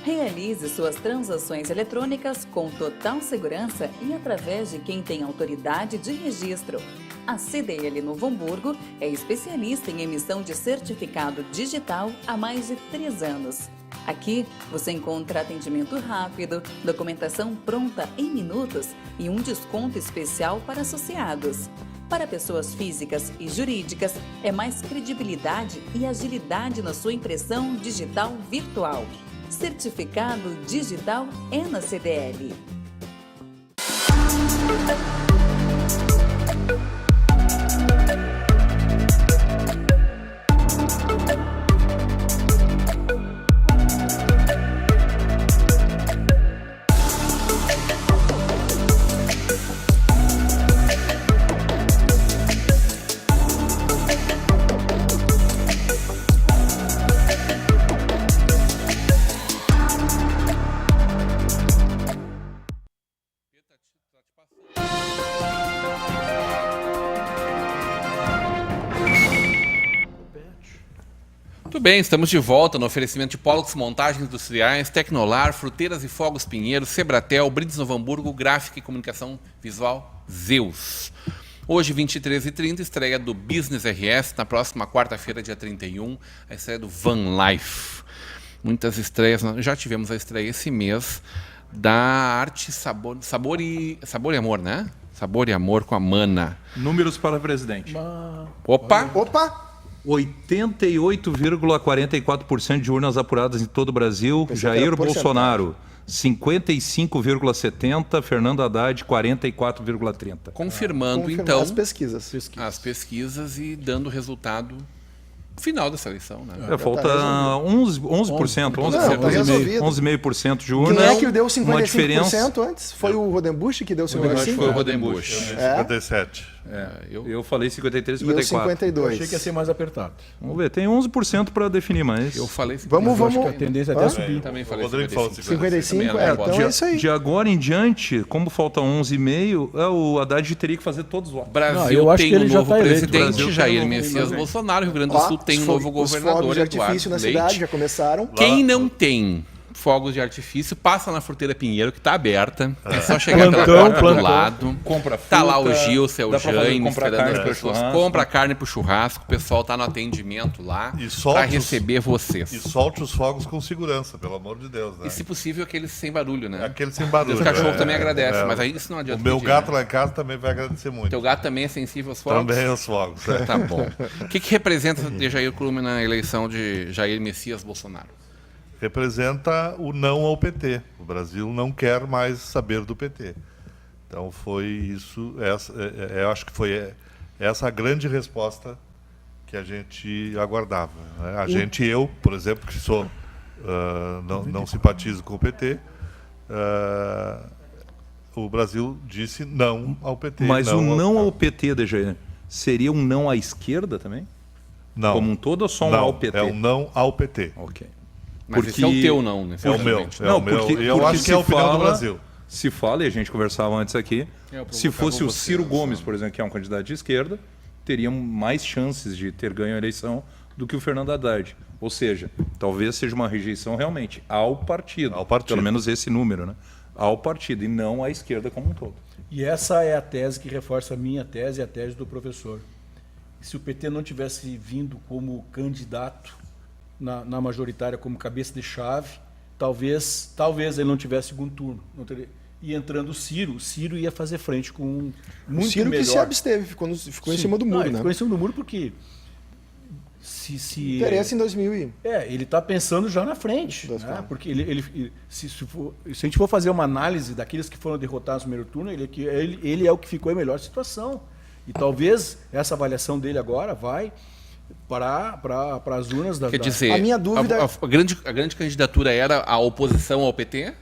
Realize suas transações eletrônicas com total segurança e através de quem tem autoridade de registro. A CDL Novo Hamburgo é especialista em emissão de certificado digital há mais de 3 anos. Aqui você encontra atendimento rápido, documentação pronta em minutos e um desconto especial para associados. Para pessoas físicas e jurídicas, é mais credibilidade e agilidade na sua impressão digital virtual. Certificado digital é na CDL. Muito bem, estamos de volta no oferecimento de Pollux Montagens Industriais, Tecnolar, Fruteiras e Fogos Pinheiro, Sebratel, Brindes Novo Hamburgo, Gráfica e Comunicação Visual Zeus. Hoje, 23h30, estreia do Business RS, na próxima quarta-feira, dia 31, a estreia do Van Life. Muitas estreias, já tivemos a estreia esse mês da Arte Sabor e Amor, né? Sabor e Amor com a Mana. Números para presidente. Opa! 88,44% de urnas apuradas em todo o Brasil. Jair Bolsonaro, 55,70%. Fernando Haddad, 44,30%. Confirmando, então, as pesquisas. As pesquisas e dando resultado final dessa eleição, né? Falta 11%, Não, tá resolvido. 11,5% de urnas. Quem é que deu Uma 55% diferença. antes? Foi o Rodenbusch que deu 55%? Foi o Rodenbusch. 57. Eu falei 53, E eu 54. 52. Achei que ia ser mais apertado. Vamos ver, tem 11% para definir mais. Eu falei Vamos. A tendência é até subir. Também falei O Rodrigo falou 55? Também, Então é isso aí. De agora em diante, como falta 11,5%, o Haddad teria que fazer todos os votos. Brasil Não, eu acho tem que ele um já novo tá eleito. presidente, Brasil Jair tem um novo Messias presidente. Bolsonaro. O Rio Grande do Sul tem um novo Os fogos governador, de artifício na Eduardo cidade Leite. já começaram. Quem não tem fogos de artifício, passa na Fruteira Pinheiro, que está aberta. É só chegar pela porta do lado. Compra Tá lá o fruta, Gilson, o dá pra fazer- Jaime, comprar esperando carne as pro pessoas. churrasco. Compra carne pro churrasco. O pessoal tá no atendimento lá E solta para os- receber vocês. E solte os fogos com segurança, pelo amor de Deus, né? E, se possível, aqueles sem barulho, né? Aquele sem barulho. Os cachorros né? também agradecem, mas aí isso não adianta. O meu pedir, gato né? lá em casa também vai agradecer muito. Teu gato também é sensível aos fogos? Também aos fogos. É. Tá bom. O que representa de Jair Clume na eleição de Jair Messias Bolsonaro? Representa o não ao PT. O Brasil não quer mais saber do PT. Então foi isso, eu acho que foi essa a grande resposta que a gente aguardava, né? Eu, por exemplo, que sou não simpatizo com o PT, o Brasil disse não ao PT. Mas o não ao PT, DG, seria um não à esquerda também? Não. Como um todo ou só um Não, ao PT? é um não ao PT. Ok. Mas Porque- esse é o teu não, né? É o meu. É Não, o meu. porque- E eu porque acho que se é a opinião do fala- Brasil. Se fala, e a gente conversava antes aqui, Eu se fosse provocava o Ciro você, Gomes, por exemplo, que é um candidato de esquerda, teriam mais chances de ter ganho a eleição do que o Fernando Haddad. Ou seja, talvez seja uma rejeição realmente ao partido. Ao partido. Pelo menos esse número, né? Ao partido e não à esquerda como um todo. E essa é a tese que reforça a minha tese e a tese do professor. Se o PT não tivesse vindo como candidato na majoritária, como cabeça de chave, talvez ele não tivesse segundo turno. Não teria. E entrando o Ciro ia fazer frente com muito O Ciro melhor. que se absteve, ficou em cima do muro, Ele né? ficou em cima do muro porque se Interesse em 2000 e... ele está pensando já na frente, Das né? formas. Porque se a gente for fazer uma análise daqueles que foram derrotados no primeiro turno, ele é o que ficou em melhor situação. E talvez essa avaliação dele agora vai para as urnas da... Quer dizer, A minha dúvida- a grande candidatura era a oposição ao PT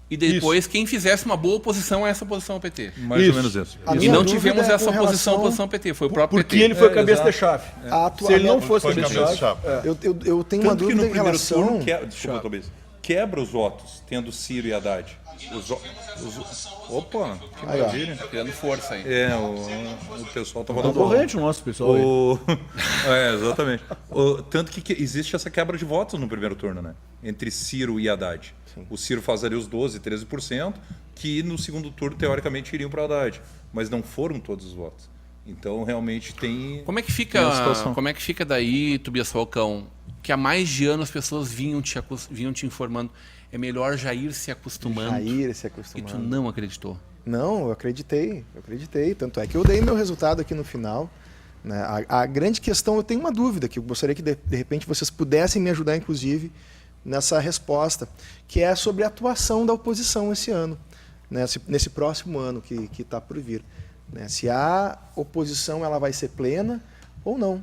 e depois quem fizesse uma boa oposição a essa oposição ao PT. Mais Isso. ou menos isso. A E minha não dúvida tivemos é essa com oposição à relação- oposição ao PT, foi o próprio Porque PT. ele foi cabeça exato. de chave. A Se ele não atual- fosse Foi cabeça de cabeça de chave... chave. Eu tenho uma Tanto que dúvida no em primeiro relação... turno... Desculpa, Tobias. quebra os votos, tendo Ciro e Haddad. Opa, que Aí, ó. maravilha. Criando força aí. O pessoal tá Tá falando. corrente o nosso pessoal aí. Exatamente. Tanto que existe essa quebra de votos no primeiro turno, né? Entre Ciro e Haddad. O Ciro fazaria os 12%, 13%, que no segundo turno, teoricamente, iriam para o Haddad. Mas não foram todos os votos. Então, realmente, tem... Como é que tem a situação. fica daí, Tobias Falcão, que há mais de ano as pessoas vinham te informando, é melhor já ir se acostumando, Jair se e acostumando. tu não acreditou? Não, eu acreditei. Tanto é que eu dei meu resultado aqui no final. Né? A grande questão, eu tenho uma dúvida, que eu gostaria que de repente vocês pudessem me ajudar, inclusive, nessa resposta, que é sobre a atuação da oposição esse ano, né? Nesse próximo ano que está por vir. Né? Se a oposição ela vai ser plena ou não.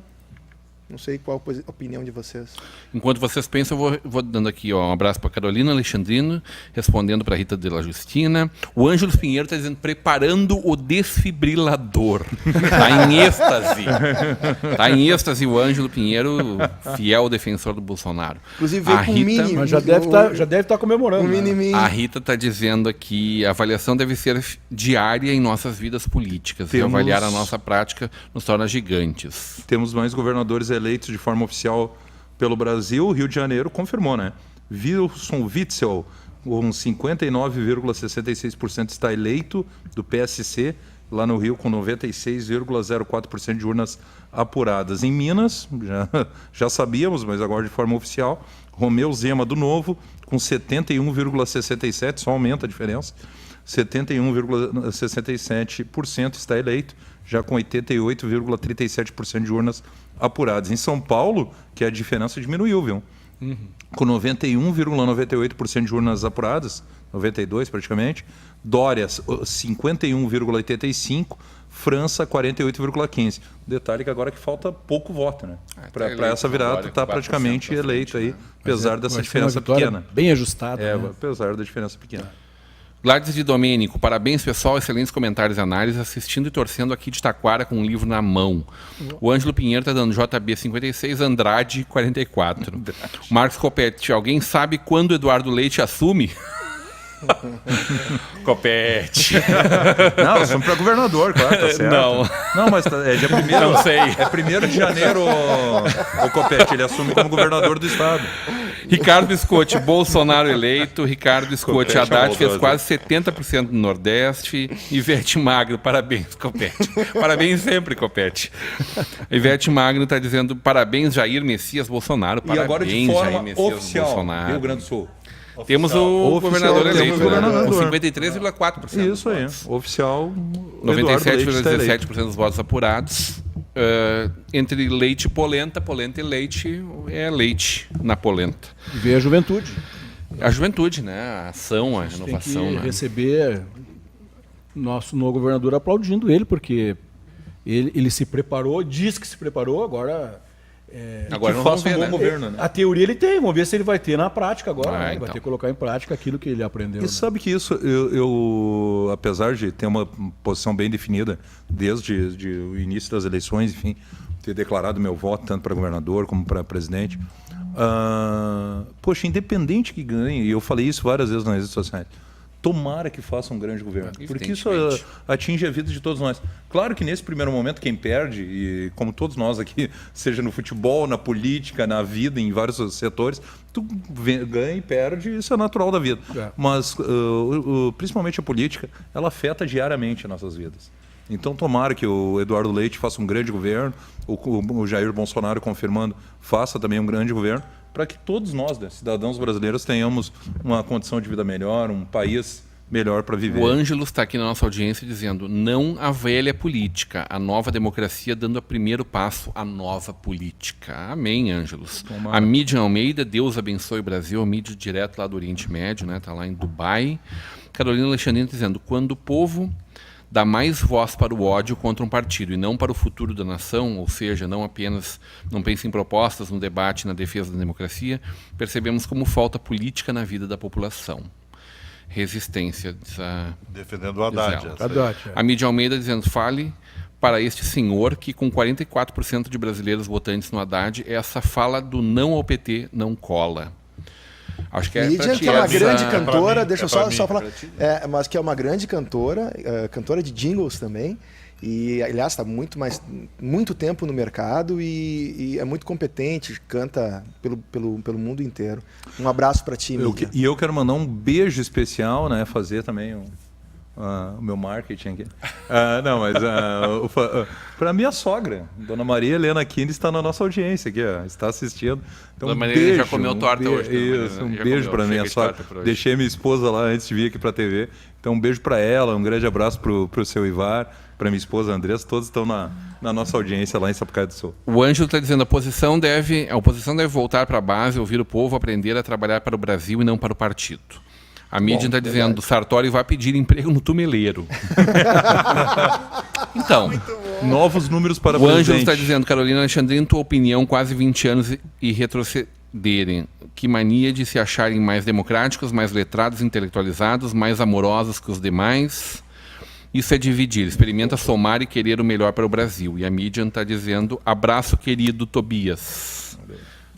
Não sei qual a opinião de vocês. Enquanto vocês pensam, eu vou dando aqui um abraço para Carolina Alexandrino, respondendo para Rita de la Justina. O Ângelo Pinheiro está dizendo, preparando o desfibrilador. Está em êxtase. Está em êxtase o Ângelo Pinheiro, fiel defensor do Bolsonaro. Inclusive veio A com um Rita, mini... Mas já deve estar comemorando. um né? mini... a Rita está dizendo aqui, a avaliação deve ser diária em nossas vidas políticas. E Temos- avaliar a nossa prática nos torna gigantes. Temos mais governadores eleitos de forma oficial pelo Brasil. O Rio de Janeiro confirmou, né? Wilson Witzel, com 59,66% está eleito do PSC, lá no Rio com 96,04% de urnas apuradas. Em Minas, já sabíamos, mas agora de forma oficial, Romeu Zema do Novo, com 71,67%, só aumenta a diferença, 71,67% está eleito, já com 88,37% de urnas apuradas. Em São Paulo, que a diferença diminuiu, viu? Com 91,98% de urnas apuradas, 92% praticamente, Dória 51,85%, França 48,15%. Detalhe que agora que falta pouco voto, né? Para eleito essa virada Dória, está 4% praticamente pra frente, eleito aí, né? apesar dessa Vai ser uma diferença vitória pequena. bem ajustada. né? Apesar da diferença pequena. Gladys de Domênico, parabéns pessoal, excelentes comentários e análises, assistindo e torcendo aqui de Taquara com um livro na mão. O Ângelo Pinheiro está dando JB 56, Andrade 44. Marcos Copete, alguém sabe quando Eduardo Leite assume? Copete. Não, assume para governador, claro, tá certo. Não, mas é dia 1º. Não sei. É 1º de janeiro, o Copete, ele assume como governador do estado. Ricardo Scotti, Bolsonaro eleito. Ricardo Scotti, Copete Haddad fez maldoso. quase 70% no Nordeste. Ivete Magro, parabéns, Copete. Parabéns sempre, Copete. Ivete Magro está dizendo parabéns, Jair Messias Bolsonaro. E agora de Parabéns, Jair forma Messias oficial, Bolsonaro. Rio Grande do Sul. Temos o Oficial, governador temos eleito, o governador. né? Com 53,4%. Isso aí, oficial. Eduardo Leite está eleito. 97% dos votos apurados. Entre leite e polenta e leite é leite na polenta. E veio a juventude. A juventude, né? A ação, a renovação. Tem que Né? receber nosso novo governador aplaudindo ele, porque ele se preparou, diz que se preparou, agora... Agora que nós vamos faça um ver, bom né? governo, né? A teoria ele tem, vamos ver se ele vai ter na prática agora. Ah, né? então. Vai ter que colocar em prática aquilo que ele aprendeu. E né? sabe que isso, eu, apesar de ter uma posição bem definida desde o início das eleições, enfim, ter declarado meu voto tanto para governador como para presidente, poxa, independente que ganhe, e eu falei isso várias vezes nas redes sociais, tomara que faça um grande governo, porque isso atinge a vida de todos nós. Claro que nesse primeiro momento quem perde, e como todos nós aqui, seja no futebol, na política, na vida, em vários setores, tu ganha e perde, isso é natural da vida. Mas principalmente a política, ela afeta diariamente nossas vidas. Então tomara que o Eduardo Leite faça um grande governo, o Jair Bolsonaro confirmando, faça também um grande governo, para que todos nós, né, cidadãos brasileiros, tenhamos uma condição de vida melhor, um país melhor para viver. O Ângelo está aqui na nossa audiência dizendo: não a velha política, a nova democracia dando o primeiro passo à nova política. Amém, Ângelos. A Mídia Almeida, Deus abençoe o Brasil, a mídia direto lá do Oriente Médio, né? Está lá em Dubai. Carolina Alexandrino dizendo: quando o povo dá mais voz para o ódio contra um partido e não para o futuro da nação, ou seja, não pensa em propostas, no debate, na defesa da democracia, percebemos como falta política na vida da população. Resistência. Defendendo o Haddad. A Mídia Almeida dizendo: fale para este senhor que com 44% de brasileiros votantes no Haddad, essa fala do não ao PT não cola. Acho que é Midian, pra ti que é uma essa- grande pra cantora, mim, deixa eu é pra só mim. falar, mas que é uma grande cantora, cantora de jingles também, e aliás está muito tempo no mercado e é muito competente, canta pelo mundo inteiro. Um abraço para ti, Midian. E eu quero mandar um beijo especial, né? Fazer também o meu marketing aqui. Não, mas para minha sogra, Dona Maria Helena Kine, está na nossa audiência aqui, ó, está assistindo. Então, Dona Maria Helena já comeu torta hoje, né, Isso, Maria? um Já beijo comeu, para minha chega de sogra. torta por hoje. Deixei minha esposa lá antes de vir aqui para a TV. Então, um beijo para ela, um grande abraço para o seu Ivar, para minha esposa Andressa, todos estão na nossa audiência lá em Sapucaí do Sul. O Ângelo está dizendo a oposição deve voltar para a base, ouvir o povo, aprender a trabalhar para o Brasil e não para o partido. A mídia está dizendo, Sartori vai pedir emprego no tumeleiro. Então, Novos números para o Ângelo presidente. está dizendo, Carolina Alexandrino, tua opinião, quase 20 anos e retrocederem. Que mania de se acharem mais democráticos, mais letrados, intelectualizados, mais amorosos que os demais. Isso é dividir. Experimenta somar e querer o melhor para o Brasil. E a mídia está dizendo, abraço querido Tobias.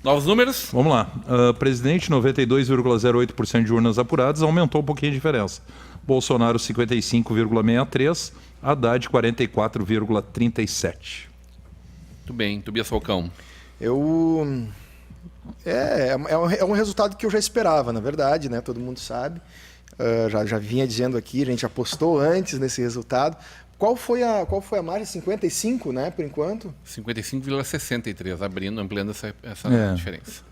Novos números? Vamos lá. Presidente, 92,08% de urnas apuradas, aumentou um pouquinho a diferença. Bolsonaro, 55,63%. Haddad, 44,37%. Muito bem. Tobias Falcão. É um resultado que eu já esperava, na verdade, né? Todo mundo sabe. Já vinha dizendo aqui, a gente apostou antes nesse resultado. Qual foi a margem? 55, né, por enquanto? 55,63, ampliando essa diferença.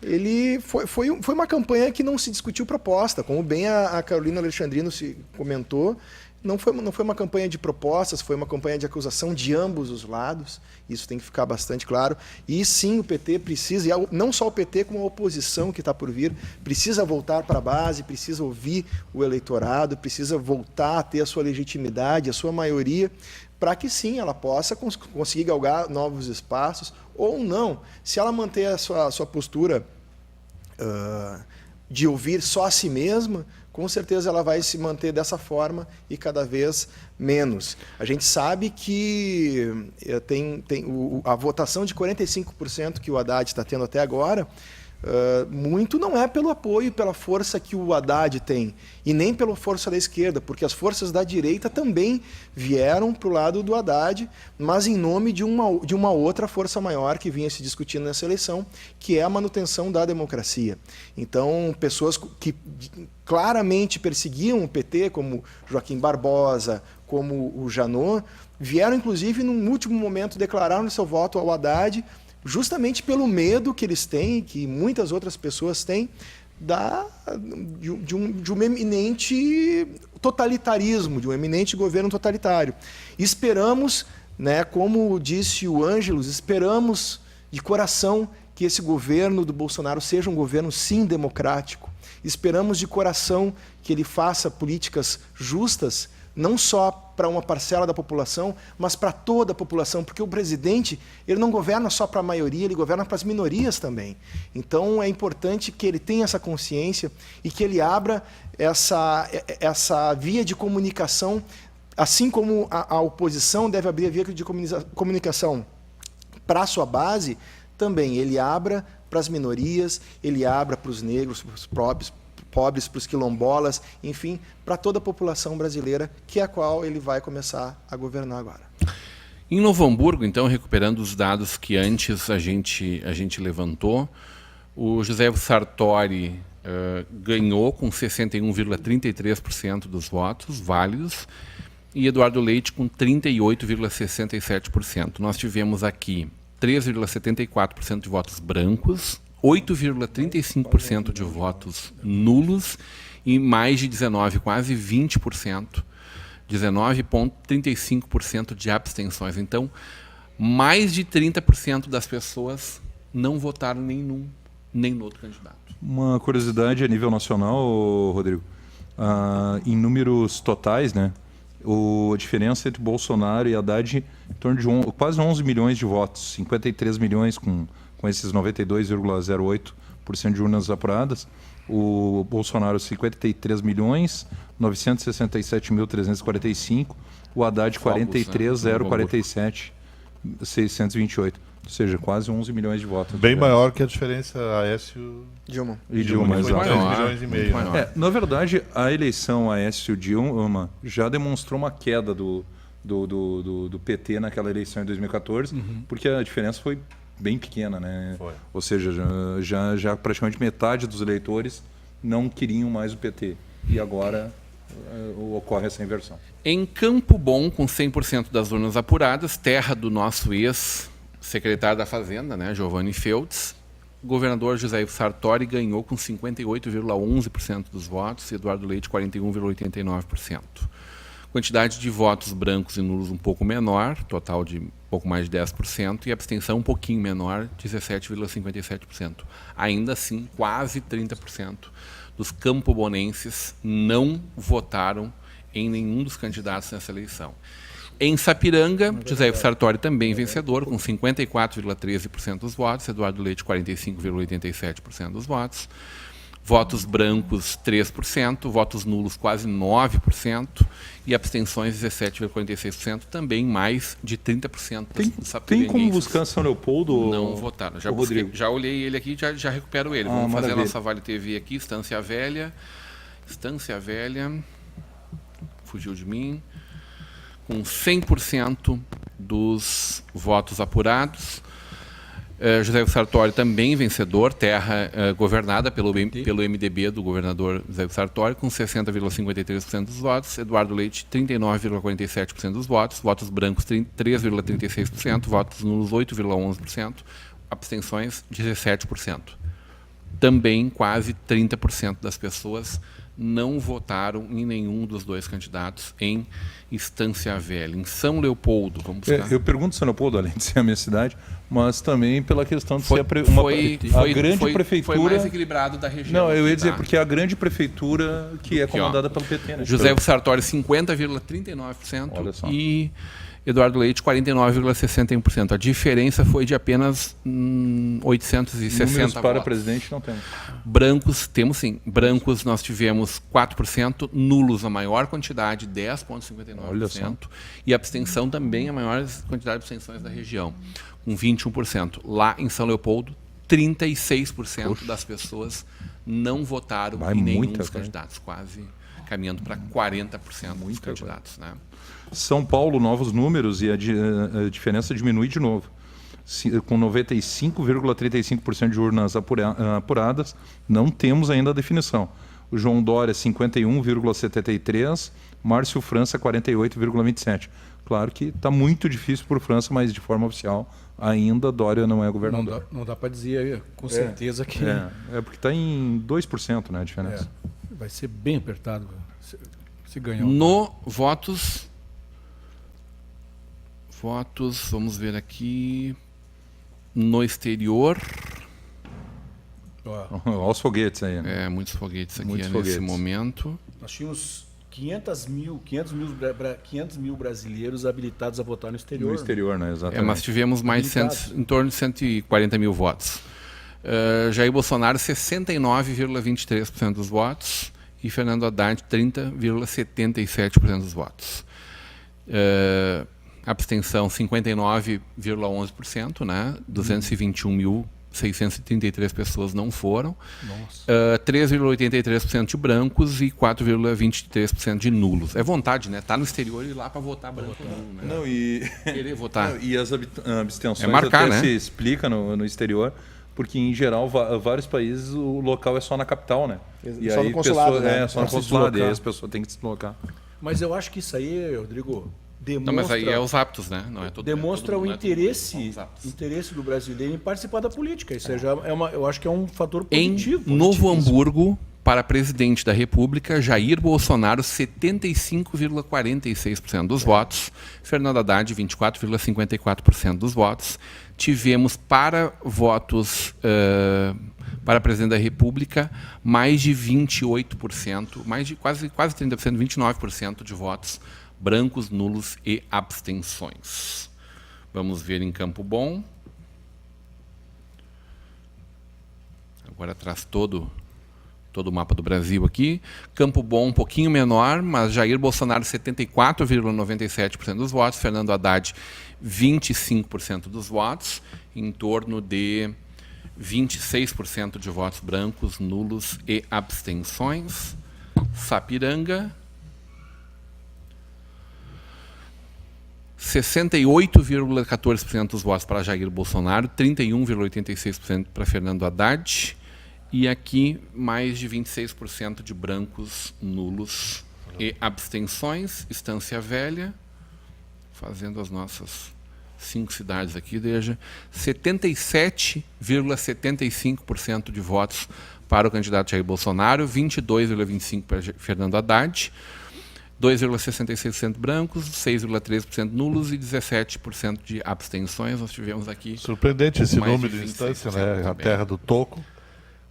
Ele foi uma campanha que não se discutiu proposta, como bem a Carolina Alexandrino se comentou. Não foi uma campanha de propostas, foi uma campanha de acusação de ambos os lados. Isso tem que ficar bastante claro. E sim, o PT precisa, e não só o PT, como a oposição que está por vir, precisa voltar para a base, precisa ouvir o eleitorado, precisa voltar a ter a sua legitimidade, a sua maioria, para que sim, ela possa conseguir galgar novos espaços, ou não. Se ela manter a sua postura de ouvir só a si mesma, com certeza ela vai se manter dessa forma e cada vez menos. A gente sabe que a votação de 45% que o Haddad está tendo até agora, muito não é pelo apoio e pela força que o Haddad tem, e nem pela força da esquerda, porque as forças da direita também vieram para o lado do Haddad, mas em nome de uma outra força maior que vinha se discutindo nessa eleição, que é a manutenção da democracia. Então, pessoas que claramente perseguiam o PT, como Joaquim Barbosa, como o Janot, vieram, inclusive, num último momento, declararam seu voto ao Haddad, justamente pelo medo que eles têm, que muitas outras pessoas têm, de um eminente totalitarismo, de um eminente governo totalitário. Esperamos, né, como disse o Ângelos, esperamos de coração que esse governo do Bolsonaro seja um governo, sim, democrático. Esperamos de coração que ele faça políticas justas, não só para uma parcela da população, mas para toda a população, porque o presidente ele não governa só para a maioria, ele governa para as minorias também. Então é importante que ele tenha essa consciência e que ele abra essa via de comunicação, assim como a oposição deve abrir a via de comunicação para a sua base, também ele abra para as minorias, ele abra para os negros, para os pobres, para os quilombolas, enfim, para toda a população brasileira, que é a qual ele vai começar a governar agora. Em Novo Hamburgo, então, recuperando os dados que antes a gente levantou, o José Sartori ganhou com 61,33% dos votos válidos e Eduardo Leite com 38,67%. Nós tivemos aqui 3,74% de votos brancos, 8,35% de votos nulos e mais de 19%, quase 20%, 19,35% de abstenções. Então, mais de 30% das pessoas não votaram nem num nem no outro candidato. Uma curiosidade a nível nacional, Rodrigo, em números totais, né? A diferença entre Bolsonaro e Haddad em torno de quase 11 milhões de votos, 53 milhões com esses 92,08% de urnas apuradas. O Bolsonaro 53 milhões, 967.345, o Haddad 43.047, 628. Ou seja, quase 11 milhões de votos. Bem maior que a diferença Aécio Dilma. E Dilma, que foi exato. 3 milhões e meio. maior. Né? Na verdade, a eleição Aécio-Dilma já demonstrou uma queda do PT naquela eleição em 2014, porque a diferença foi bem pequena, né? Foi. Ou seja, já praticamente metade dos eleitores não queriam mais o PT. E agora ocorre essa inversão. Em Campo Bom, com 100% das urnas apuradas, terra do nosso ex-secretário da Fazenda, né, Giovanni Feltz, o governador José Ivo Sartori ganhou com 58,11% dos votos e Eduardo Leite 41,89%. Quantidade de votos brancos e nulos um pouco menor, total de pouco mais de 10%, e abstenção um pouquinho menor, 17,57%. Ainda assim, quase 30% dos campobonenses não votaram em nenhum dos candidatos nessa eleição. Em Sapiranga, José Ivo Sartori também vencedor, com 54,13% dos votos, Eduardo Leite 45,87% dos votos, votos brancos 3%, votos nulos quase 9% e abstenções 17,46%, também mais de 30% dos Tem sapiranguenses como buscar São Leopoldo? não votaram. Rodrigo? Já olhei ele aqui, já recupero ele. Vamos fazer a maravilha. nossa Vale TV aqui, Estância Velha, fugiu de mim, com 100% dos votos apurados. José Ivo Sartori também vencedor, terra governada pelo MDB do governador José Ivo Sartori, com 60,53% dos votos, Eduardo Leite 39,47% dos votos, votos brancos 3,36%, votos nulos 8,11%, abstenções 17%. Também quase 30% das pessoas não votaram em nenhum dos dois candidatos em Estância Velha. Em São Leopoldo, vamos buscar. Eu pergunto São Leopoldo, além de ser a minha cidade, mas também pela questão de ser a grande prefeitura. Foi mais equilibrado da região. Não, eu ia aqui, dizer, tá? porque é a grande prefeitura que é Aqui, ó. comandada pelo PT, né? José Ivo Sartori, 50,39% Olha só. e Eduardo Leite, 49,61%. A diferença foi de apenas 860 Números para votos. presidente não temos. Brancos, temos sim. Brancos nós tivemos 4%, nulos a maior quantidade, 10,59%. E abstenção também a maior quantidade de abstenções da região, com 21%. Lá em São Leopoldo, 36% das pessoas não votaram em nenhum dos candidatos, quase caminhando para 40% dos candidatos. Né? São Paulo, novos números e a diferença diminui de novo. Com 95,35% de urnas apuradas, não temos ainda a definição. O João Dória, 51,73%, Márcio França, 48,27%. Claro que está muito difícil por França, mas de forma oficial, ainda Dória não é governador. Não dá para dizer com certeza que... É porque está em 2%, né, a diferença. Vai ser bem apertado se ganhar. No votos, vamos ver aqui, no exterior. Olha os foguetes aí. Né? Muitos foguetes aqui Muitos nesse foguetes. momento. Nós tínhamos 500 mil brasileiros habilitados a votar no exterior. No exterior, né? Exatamente. Mas tivemos mais de em torno de 140 mil votos. Jair Bolsonaro, 69,23% dos votos e Fernando Haddad, 30,77% dos votos. Abstenção, 59,11%, né? 221.633 pessoas não foram. 3,83% de brancos e 4,23% de nulos. É vontade, né? Tá no exterior e ir lá para votar branco. Né? Não, e... Querer votar. E as abstenções marcar, até né? se explica no exterior, porque em geral, vários países, o local é só na capital, né? E só aí, no consulado, né? só no Se consulado, e aí deslocar. as pessoas têm que se deslocar. Mas eu acho que isso aí, Rodrigo, demonstra... Não, mas aí é os hábitos, né? Não é todo, demonstra o interesse interesse do brasileiro em participar da política. Isso já eu acho que é um fator Em positivo. Novo Hamburgo, para presidente da República, Jair Bolsonaro, 75,46% dos votos. Fernando Haddad, 24,54% dos votos. Tivemos para votos para presidente da República mais de 28%, mais de quase 30%, 29% de votos brancos, nulos e abstenções. Vamos ver em Campo Bom. Agora traz todo todo o mapa do Brasil aqui. Campo Bom um pouquinho menor, mas Jair Bolsonaro 74,97% dos votos, Fernando Haddad 25% dos votos, em torno de 26% de votos brancos, nulos e abstenções. Sapiranga, 68,14% dos votos para Jair Bolsonaro, 31,86% para Fernando Haddad, e aqui mais de 26% de brancos, nulos e abstenções. Estância Velha, fazendo as nossas 5 cidades aqui, veja, 77,75% de votos para o candidato Jair Bolsonaro, 22,25% para Fernando Haddad, 2,66% brancos, 6,13% nulos e 17% de abstenções. Nós tivemos aqui... Surpreendente esse mais número de instância, né? A também. terra do Toco.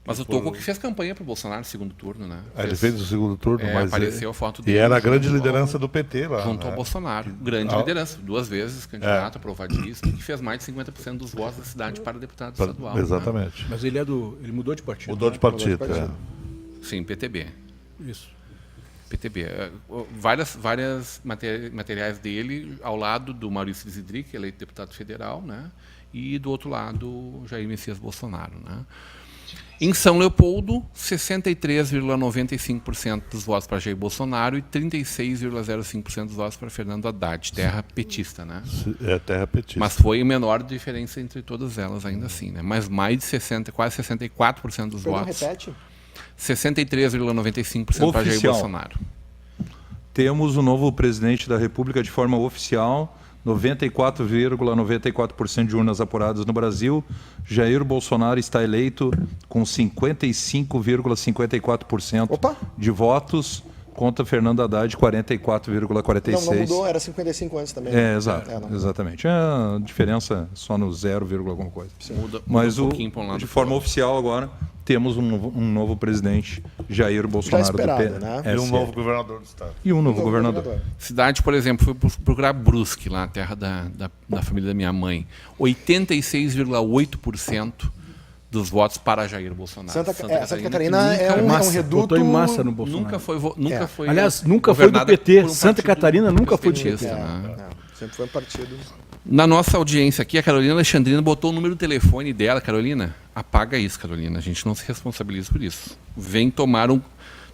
Mas o Toco que fez campanha para o Bolsonaro no segundo turno, né? Ele fez o segundo turno, mas apareceu a foto e dele. era a grande junto liderança do PT lá. junto ao né? Bolsonaro. Grande liderança. 2 vezes candidato aprovadíssimo, que fez mais de 50% dos votos da cidade para deputado estadual. Exatamente. Mas ele mudou de partido. Mudou né? de partido. partido. é. Sim, PTB. Isso. PTB. Várias materiais dele ao lado do Maurício Zidric, eleito deputado federal, né? E do outro lado, Jair Messias Bolsonaro, né? Em São Leopoldo, 63,95% dos votos para Jair Bolsonaro e 36,05% dos votos para Fernando Haddad, terra petista, né? É terra petista. Mas foi a menor diferença entre todas elas, ainda assim, né? Mas mais de 60, quase 64% dos Perdão, votos. repete. 63,95% para Jair Oficial. Bolsonaro. Temos o novo presidente da República de forma oficial, 94,94% de urnas apuradas no Brasil. Jair Bolsonaro está eleito com 55,54% Opa! de votos, contra Fernando Haddad, 44,46%. Não mudou, era 55 antes também. Exato, não. exatamente. É a diferença só no 0, alguma coisa. Muda Mas um pouquinho para um lado de e pro forma outro. oficial agora, temos um novo presidente, Jair Já Bolsonaro esperado, do né? E um PSL. novo governador do estado. E um novo governador. Cidade, por exemplo, foi procurar Brusque, lá a terra da família da minha mãe. 86,8% dos votos para Jair Bolsonaro. Santa Catarina que é um Massa, reduto... votou em massa no Bolsonaro. nunca foi Aliás, nunca foi do governada PT. por um Santa partido Catarina nunca foi do petista, PT. né? Sempre foi um partido... Na nossa audiência aqui, a Carolina Alexandrina botou o número do telefone dela. Carolina, apaga isso, Carolina. A gente não se responsabiliza por isso.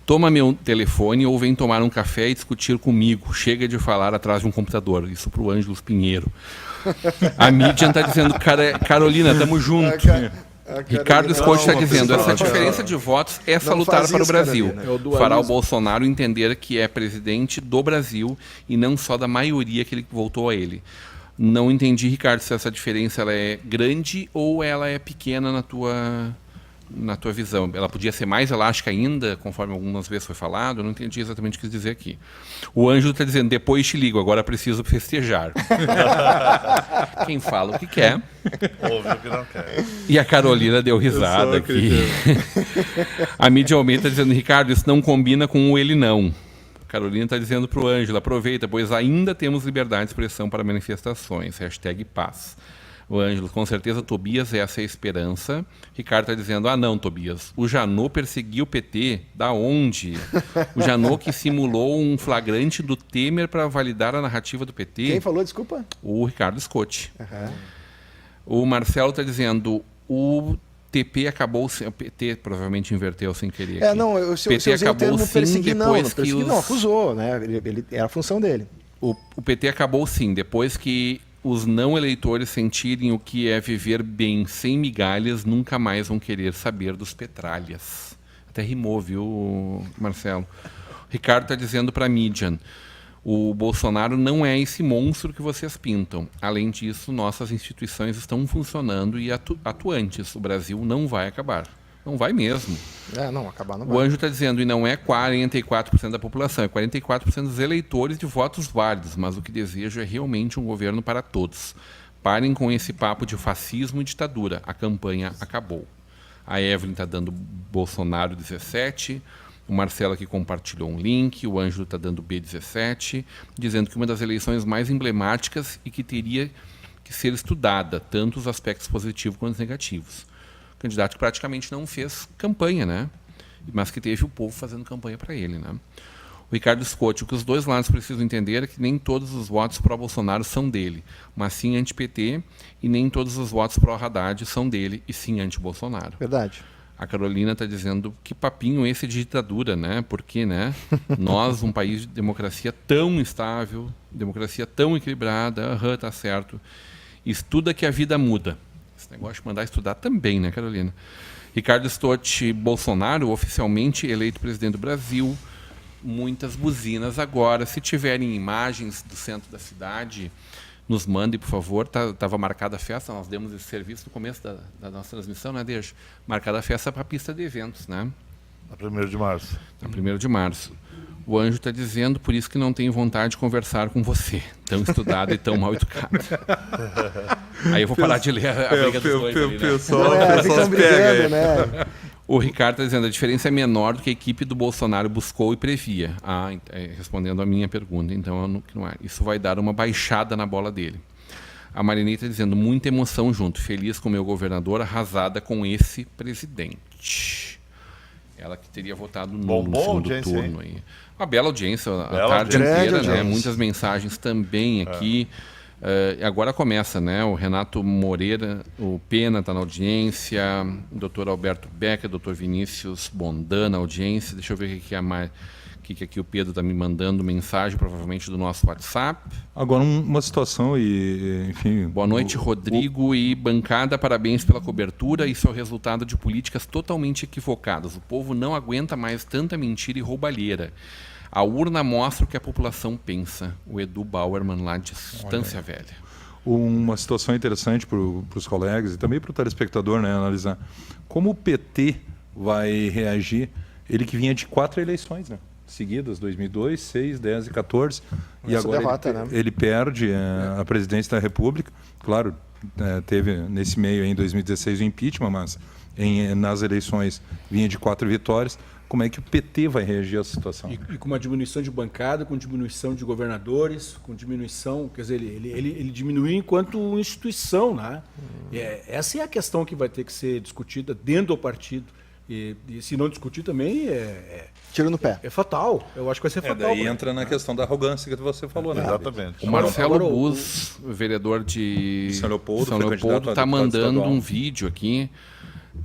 Toma meu telefone ou vem tomar um café e discutir comigo. Chega de falar atrás de um computador. Isso para o Ângelos Pinheiro. A mídia está dizendo, Carolina, tamo junto. Ricardo Scott está dizendo, essa diferença de votos é salutar faz para o isso, Brasil. Carolina. É o dualismo. Fará o Bolsonaro entender que é presidente do Brasil e não só da maioria que ele votou a ele. Não entendi, Ricardo, se essa diferença ela é grande ou ela é pequena na tua visão. Ela podia ser mais elástica ainda, conforme algumas vezes foi falado. Eu não entendi exatamente o que quis dizer aqui. O Ângelo está dizendo, depois te ligo, agora preciso festejar. Quem fala o que quer. Ouviu que não quer. E a Carolina deu risada aqui. A mídia aumenta dizendo, Ricardo, isso não combina com o ele não. Carolina está dizendo para o Ângelo, aproveita, pois ainda temos liberdade de expressão para manifestações. #paz. O Ângelo, com certeza, Tobias, essa é a esperança. Ricardo está dizendo, não, Tobias, o Janot perseguiu o PT. Da onde? O Janot que simulou um flagrante do Temer para validar a narrativa do PT. Quem falou, desculpa? O Ricardo Scott. O Marcelo está dizendo, o TP acabou... O PT provavelmente inverteu sem querer. aqui. Eu PT usei o acabou termo sim perseguir, depois que perseguir os... não, acusou, né? Ele era a função dele. O PT acabou sim, depois que os não eleitores sentirem o que é viver bem sem migalhas, nunca mais vão querer saber dos petralhas. Até rimou, viu, Marcelo? Ricardo está dizendo para a mídia, o Bolsonaro não é esse monstro que vocês pintam. Além disso, nossas instituições estão funcionando e atuantes. O Brasil não vai acabar. Não vai mesmo. Acabar não O vai. Anjo está dizendo, e não é 44% da população, é 44% dos eleitores de votos válidos, mas o que desejo é realmente um governo para todos. Parem com esse papo de fascismo e ditadura. A campanha acabou. A Evelyn está dando Bolsonaro 17, o Marcelo aqui compartilhou um link, o Ângelo está dando B17, dizendo que uma das eleições mais emblemáticas e que teria que ser estudada, tanto os aspectos positivos quanto os negativos. Candidato que praticamente não fez campanha, né? mas que teve o povo fazendo campanha para ele, né? O Ricardo Scott, o que os dois lados precisam entender é que nem todos os votos pró-Bolsonaro são dele, mas sim anti-PT, e nem todos os votos pró-Haddad são dele, e sim anti-Bolsonaro. Verdade. A Carolina está dizendo que papinho esse de ditadura, né? Porque, né? Nós, um país de democracia tão estável, democracia tão equilibrada, tá certo. Estuda que a vida muda. Esse negócio de mandar estudar também, né, Carolina? Ricardo Stott, Bolsonaro, oficialmente eleito presidente do Brasil. Muitas buzinas agora. Se tiverem imagens do centro da cidade, nos mandem, por favor. Estava marcada a festa, nós demos esse serviço no começo da nossa transmissão, né, Deixa? Marcada a festa para a pista de eventos, né? Na 1º de março. Na 1º de março. O Anjo está dizendo, por isso que não tenho vontade de conversar com você. Tão estudado e tão mal educado. Aí eu vou parar de ler a briga dos dois ali, né? Pessoal ficam brigando, né? O Ricardo está dizendo, a diferença é menor do que a equipe do Bolsonaro buscou e previa. Respondendo a minha pergunta, então não é. Isso vai dar uma baixada na bola dele. A Marinei está dizendo, muita emoção junto, feliz com o meu governador, arrasada com esse presidente. Ela que teria votado no segundo turno. Aí. Uma bela audiência, a tarde inteira, né? Muitas mensagens também aqui. Agora começa, né? O Renato Moreira, o Pena está na audiência, o doutor Alberto Becker, o doutor Vinícius Bondan na audiência. Deixa eu ver o que aqui o Pedro está me mandando mensagem, provavelmente do nosso WhatsApp. Agora uma situação enfim... Boa noite, Rodrigo e bancada, parabéns pela cobertura. Isso é o resultado de políticas totalmente equivocadas. O povo não aguenta mais tanta mentira e roubalheira. A urna mostra o que a população pensa. O Edu Bauerman, lá de Estância Velha. Uma situação interessante para os colegas e também para o telespectador, né, analisar como o PT vai reagir. Ele que vinha de 4 eleições, né, seguidas, 2002, 6, 10 e 14. E agora derrota, ele perde a presidência da República. Claro, teve nesse meio em 2016 o impeachment, mas nas eleições vinha de 4 vitórias. Como é que o PT vai reagir a essa situação? E com uma diminuição de bancada, com diminuição de governadores, com diminuição, quer dizer, ele diminuiu enquanto instituição, né? Essa é a questão que vai ter que ser discutida dentro do partido. E se não discutir também tiro no pé. É fatal. Eu acho que vai ser fatal. Daí entra na questão da arrogância que você falou, né? Exatamente. O Marcelo Bus, vereador de São Leopoldo, está mandando um vídeo aqui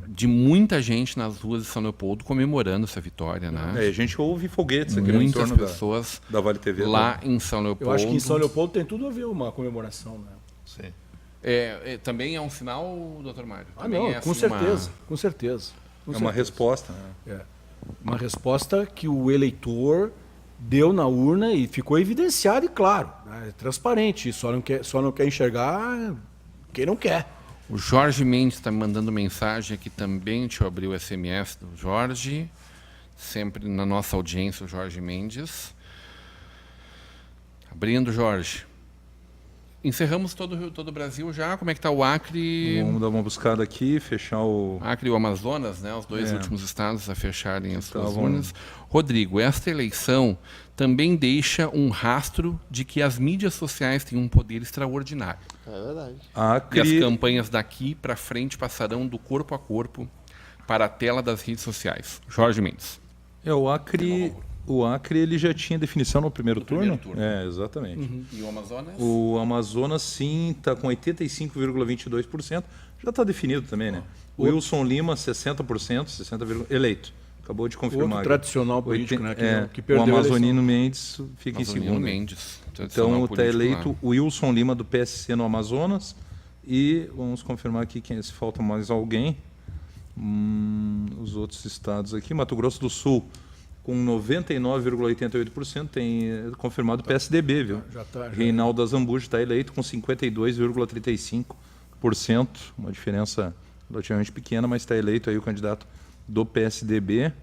de muita gente nas ruas de São Leopoldo comemorando essa vitória, né? A gente ouve foguetes aqui muitas pessoas da Vale TV lá em São Leopoldo. Eu acho que em São Leopoldo tem tudo a ver uma comemoração, né? Sim. Também é um sinal, doutor Mário? Não, com certeza, com certeza. Uma resposta. Né? Uma resposta que o eleitor deu na urna e ficou evidenciado e claro, né? Transparente. Só não quer enxergar quem não quer. O Jorge Mendes está me mandando mensagem aqui também. Deixa eu abrir o SMS do Jorge. Sempre na nossa audiência, o Jorge Mendes. Abrindo, Jorge. Encerramos todo o Brasil já. Como é que está o Acre? Vamos dar uma buscada aqui, fechar o... Acre e o Amazonas, né? Os dois últimos estados a fecharem as suas urnas. Rodrigo, esta eleição também deixa um rastro de que as mídias sociais têm um poder extraordinário. É verdade. Acre... E as campanhas daqui para frente passarão do corpo a corpo para a tela das redes sociais. Jorge Mendes. O Acre ele já tinha definição no primeiro turno? Exatamente. Uhum. E o Amazonas? O Amazonas, sim, está com 85,22%. Já está definido também, né? O Wilson Lima, 60%, eleito. Acabou de confirmar. Outro tradicional político, né? Que perdeu o Amazonino Mendes fica em segundo. Mendes, então está eleito o Wilson Lima do PSC no Amazonas. E vamos confirmar aqui se falta mais alguém. Os outros estados aqui. Mato Grosso do Sul, com 99,88%, tem confirmado o PSDB, viu? Reinaldo Azambuja está eleito com 52,35%, uma diferença relativamente pequena, mas está eleito aí o candidato do PSDB.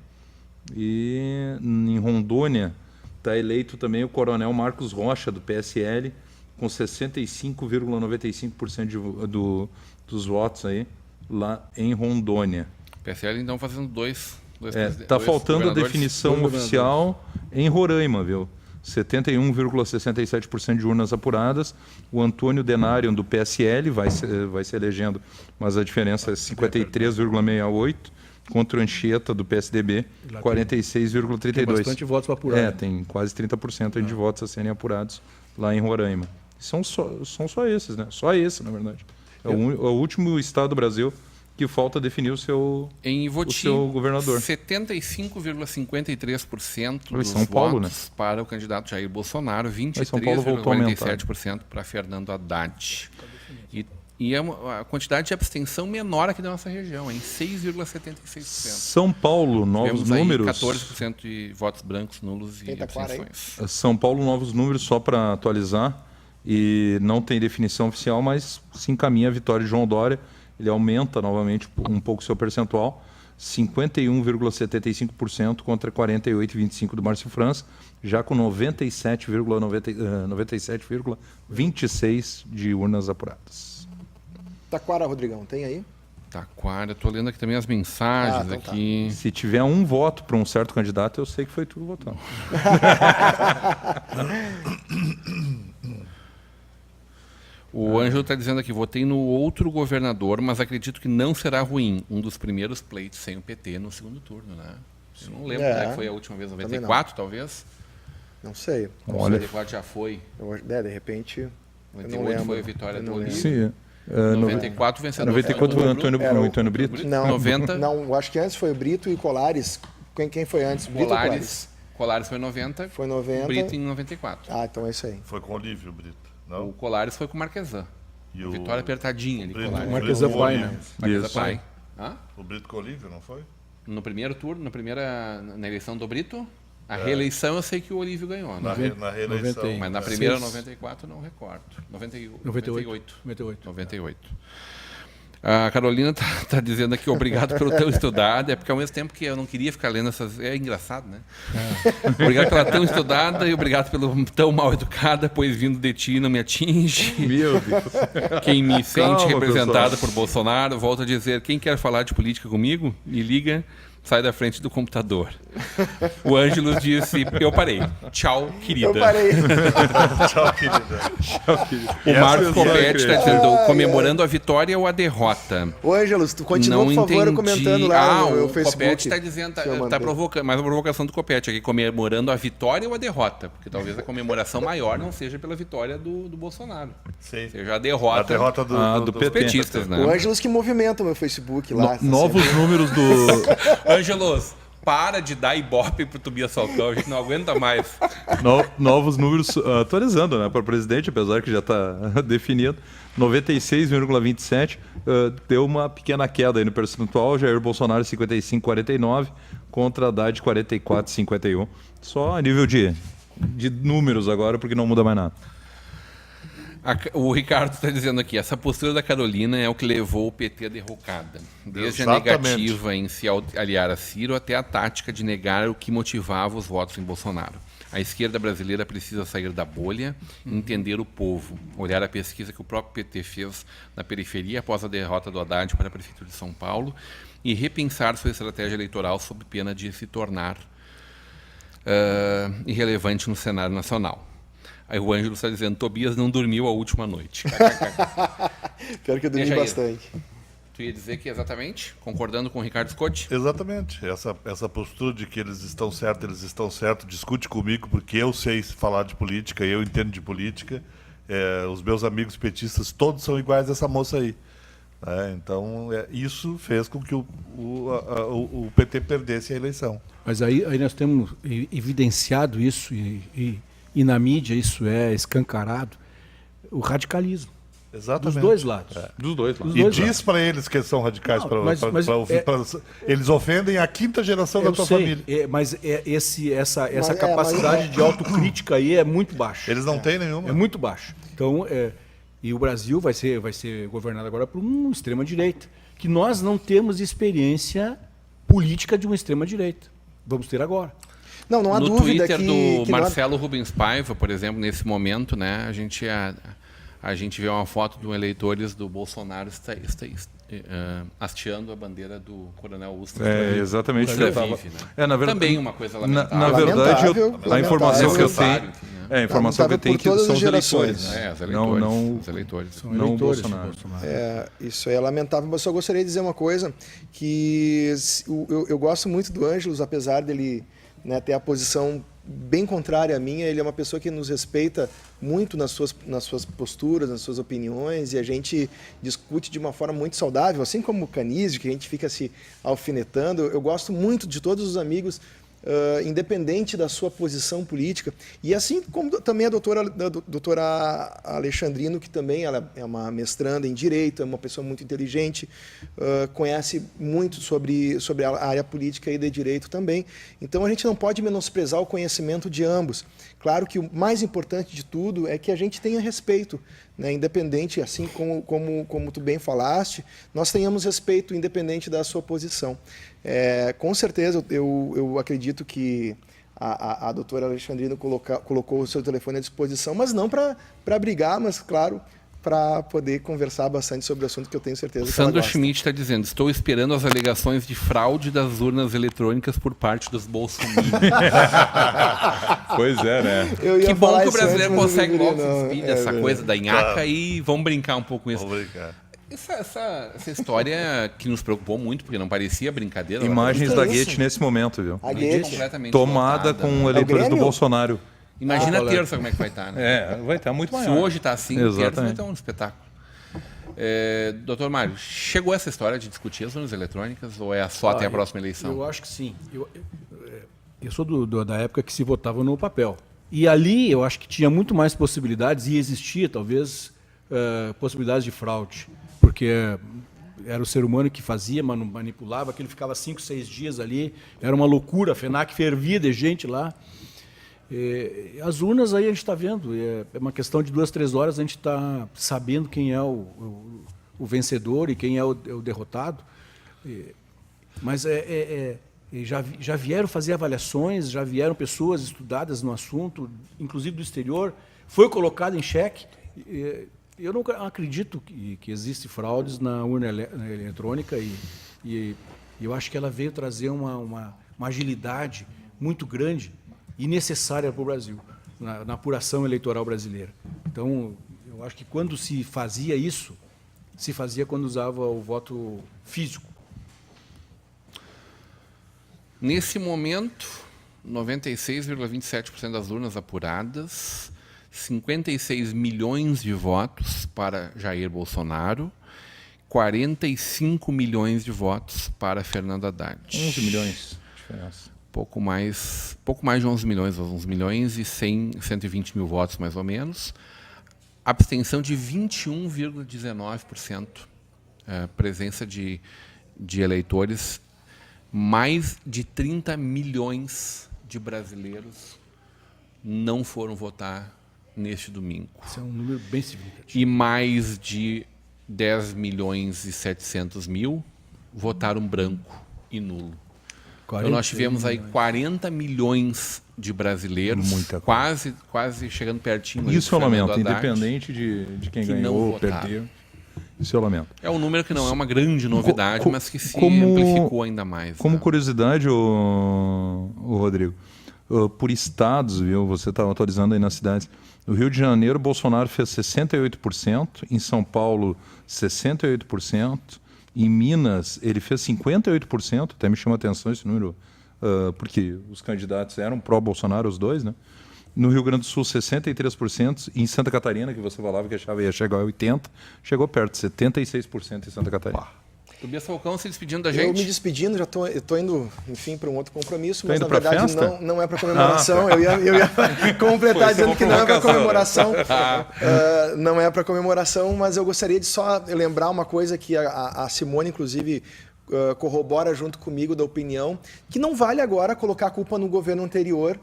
E em Rondônia está eleito também o coronel Marcos Rocha, do PSL, com 65,95% dos votos aí, lá em Rondônia. PSL, então, fazendo dois Está faltando a definição oficial em Roraima, viu? 71,67% de urnas apuradas. O Antônio Denário, do PSL, vai se elegendo, mas a diferença é 53,68%, contra o Anchieta, do PSDB, Lá 46,32%. Tem bastante votos para apurar. Tem quase 30% aí de votos a serem apurados lá em Roraima. São só esses, né? Só esse, na verdade. É o último estado do Brasil que falta definir o seu governador. 75,53% dos São Paulo, votos, né, para o candidato Jair Bolsonaro, São Paulo voltou a aumentar. 23,47% para Fernando Haddad. E é a quantidade de abstenção menor aqui da nossa região, em 6,76%. São Paulo, novos Tivemos aí números. 14% de votos brancos, nulos e abstenções. São Paulo, novos números, só para atualizar, e não tem definição oficial, mas se encaminha a vitória de João Dória. Ele aumenta novamente um pouco seu percentual, 51,75% contra 48,25% do Márcio França, já com 97,26% de urnas apuradas. Taquara, Rodrigão, tem aí? Taquara, estou lendo aqui também as mensagens então aqui. Se tiver um voto para um certo candidato, eu sei que foi tu votando. O Ângelo está dizendo aqui, votei no outro governador, mas acredito que não será ruim. Um dos primeiros pleitos sem o PT no segundo turno, né? Eu não lembro, né? Foi a última vez, 94, talvez? Não sei. Olha, 94 já foi. De repente... 98 foi a vitória do Olívio. Sim. 94 vencedor. 94 foi o Antônio Brito? Não, 90. Não, acho que antes foi o Brito e Colares. Quem foi antes? Brito ou Colares? Colares foi 90. Foi 90. Brito em 94. Ah, então é isso aí. Foi com o Olívio Brito. Não? O Colares foi com o Marquesan. E Vitória apertadinha ali, Colares. O Marquesan pai, né? Marquesan Isso. pai. O Brito com o Olívio, não foi? No primeiro turno, na eleição do Brito, a reeleição eu sei que o Olívio ganhou. Na reeleição. 90. Mas na primeira, 94, não recordo. 98. 98. A Carolina tá dizendo aqui, obrigado pelo teu estudado. É porque ao mesmo tempo que eu não queria ficar lendo essas... É engraçado, né? Obrigado pela tão estudada e obrigado pelo tão mal educada, pois vindo de ti não me atinge. Meu Deus. Quem me sente Calma, representado pessoal. por Bolsonaro, volto a dizer, quem quer falar de política comigo, me liga, sai da frente do computador. O Ângelo disse, eu parei. Tchau, querida. Eu parei. Tchau, querida. O Marcos Copete está dizendo, comemorando a vitória ou a derrota? Ô, Ângelos, tu continua, por favor, comentando lá no meu Facebook. O Copete está dizendo, está provocando, mais uma provocação do Copete aqui, comemorando a vitória ou a derrota? Porque talvez a comemoração maior não seja pela vitória do Bolsonaro. Sim. Seja a derrota do dos PT. petistas, né? O Ângelos que movimenta o meu Facebook lá. Novos números do... Ângelos, para de dar ibope pro Tobias Falcão, a gente não aguenta mais. Novos números atualizando, né, para o presidente, apesar que já está definido. 96,27, deu uma pequena queda aí no percentual. Jair Bolsonaro 55,49 contra Haddad 44,51. Só a nível de números agora, porque não muda mais nada. O Ricardo está dizendo aqui, essa postura da Carolina é o que levou o PT à derrocada. Desde Exatamente. a negativa em se aliar a Ciro até a tática de negar o que motivava os votos em Bolsonaro. A esquerda brasileira precisa sair da bolha, entender o povo, olhar a pesquisa que o próprio PT fez na periferia após a derrota do Haddad para a Prefeitura de São Paulo e repensar sua estratégia eleitoral sob pena de se tornar irrelevante no cenário nacional. Aí o Ângelo está dizendo, Tobias não dormiu a última noite. Pior que eu dormi bastante. Tu ia dizer que exatamente, concordando com o Ricardo Scott? Exatamente. Essa postura de que eles estão certos, discute comigo, porque eu sei falar de política, eu entendo de política. Os meus amigos petistas todos são iguais a essa moça aí. Então, isso fez com que o PT perdesse a eleição. Mas aí nós temos evidenciado isso e na mídia isso é escancarado, o radicalismo. Exatamente. Dos dois lados. Dos dois lados. E diz para eles que são radicais para ouvir. Eles ofendem a quinta geração da tua família. Mas essa capacidade de autocrítica aí é muito baixa. Eles não têm nenhuma. É muito baixa. Então, e o Brasil vai ser governado agora por uma extrema-direita, que nós não temos experiência política de uma extrema-direita. Vamos ter agora. Não há no dúvida Twitter que do Marcelo Rubens Paiva, por exemplo, nesse momento, né, a gente vê uma foto de eleitores do Bolsonaro hasteando a bandeira do Coronel Ustra. Exatamente. Na verdade, também uma coisa lamentável. Na verdade, a informação que eu tenho, enfim, né? É, a informação que eu tenho por que todas são as os eleitores. gerações. né? Os eleitores. Não, Os eleitores. São não o eleitores de Bolsonaro. Isso aí é lamentável, mas só gostaria de dizer uma coisa, que eu gosto muito do Ângelos, apesar dele, né, ter a posição bem contrária à minha. Ele é uma pessoa que nos respeita muito nas suas posturas, nas suas opiniões, e a gente discute de uma forma muito saudável, assim como o Canizio, que a gente fica se alfinetando. Eu gosto muito de todos os amigos, independente da sua posição política, e assim como também a doutora Alexandrino, que também ela é uma mestranda em Direito, é uma pessoa muito inteligente, conhece muito sobre a área política e de Direito também. Então a gente não pode menosprezar o conhecimento de ambos. Claro que o mais importante de tudo é que a gente tenha respeito, né? Independente, assim como tu bem falaste, nós tenhamos respeito independente da sua posição. Com certeza, eu acredito que a doutora Alexandrino colocou o seu telefone à disposição, mas não para brigar, mas, claro, para poder conversar bastante sobre o assunto, que eu tenho certeza que ela Sandro gosta. Schmidt está dizendo: estou esperando as alegações de fraude das urnas eletrônicas por parte dos bolsominions. Pois é, né? Eu ia Que bom falar que o isso brasileiro antes, mas consegue eu não logo queria, se não. despedir dessa verdade. coisa da nhaca e vamos brincar um pouco com isso. Vamos brincar. Essa história que nos preocupou muito, porque não parecia brincadeira. ela Imagens Que da isso? Guete nesse momento, viu? A foi Guete. completamente Tomada lotada, com né? eleitores do Grêmio? Bolsonaro. Imagina a colega. terça como é que vai estar, né? Vai estar muito Se maior. hoje está assim, terça vai Exatamente. ter um espetáculo. Doutor Mário, chegou essa história de discutir as urnas eletrônicas ou é só até a próxima eleição? Eu acho que sim. Eu sou da época que se votava no papel. E ali eu acho que tinha muito mais possibilidades, e existia talvez possibilidades de fraude, porque era o ser humano que fazia, manipulava, que ele ficava 5, 6 dias ali, era uma loucura, a FENAC fervia de gente lá. As urnas aí a gente está vendo, é uma questão de 2, 3 horas a gente está sabendo quem é o vencedor e quem é o derrotado. Mas já vieram fazer avaliações, já vieram pessoas estudadas no assunto, inclusive do exterior, foi colocado em xeque. Eu não acredito que existe fraudes na urna eletrônica e eu acho que ela veio trazer uma agilidade muito grande e necessária para o Brasil, na apuração eleitoral brasileira. Então, eu acho que quando se fazia isso, se fazia quando usava o voto físico. Nesse momento, 96,27% das urnas apuradas, 56 milhões de votos para Jair Bolsonaro, 45 milhões de votos para Fernando Haddad. 11 milhões de diferença. Pouco mais de 11 milhões, 11 milhões e 120 mil votos, mais ou menos. Abstenção de 21,19%. Presença de eleitores. Mais de 30 milhões de brasileiros não foram votar neste domingo. Isso é um número bem significativo. E mais de 10 milhões e 700 mil votaram branco e nulo. Então nós tivemos aí 40 milhões de brasileiros, Muita coisa. quase chegando pertinho. ali Isso eu do Fernando lamento, Haddad. independente de quem que não ganhou ou votaram. perdeu. Isso eu lamento. É um número que não é uma grande novidade, mas que se como- amplificou ainda mais. Como né? curiosidade, o Rodrigo, por estados, viu? Você estava atualizando aí nas cidades. No Rio de Janeiro, Bolsonaro fez 68%, em São Paulo, 68%, em Minas, ele fez 58%, até me chama a atenção esse número, porque os candidatos eram pró-Bolsonaro, os dois, né? No Rio Grande do Sul, 63%, e em Santa Catarina, que você falava que achava ia chegar a 80%, chegou perto, 76% em Santa Catarina. Tobias Falcão se despedindo da Eu gente. me despedindo, eu tô indo, enfim, para um outro compromisso, Tá mas indo na pra verdade festa? não é para comemoração. Eu ia completar dizendo que não é para comemoração. Não é para comemoração, mas eu gostaria de só lembrar uma coisa que a Simone, inclusive, corrobora junto comigo da opinião, que não vale agora colocar a culpa no governo anterior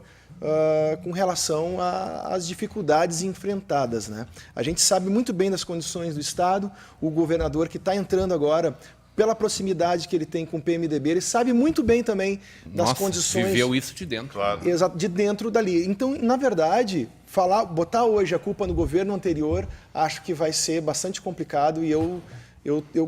com relação às dificuldades enfrentadas, né? A gente sabe muito bem das condições do Estado, o governador que está entrando agora, pela proximidade que ele tem com o PMDB, ele sabe muito bem também das Nossa, condições viveu isso de dentro. Claro. de dentro dali. Então, na verdade, botar hoje a culpa no governo anterior, acho que vai ser bastante complicado e eu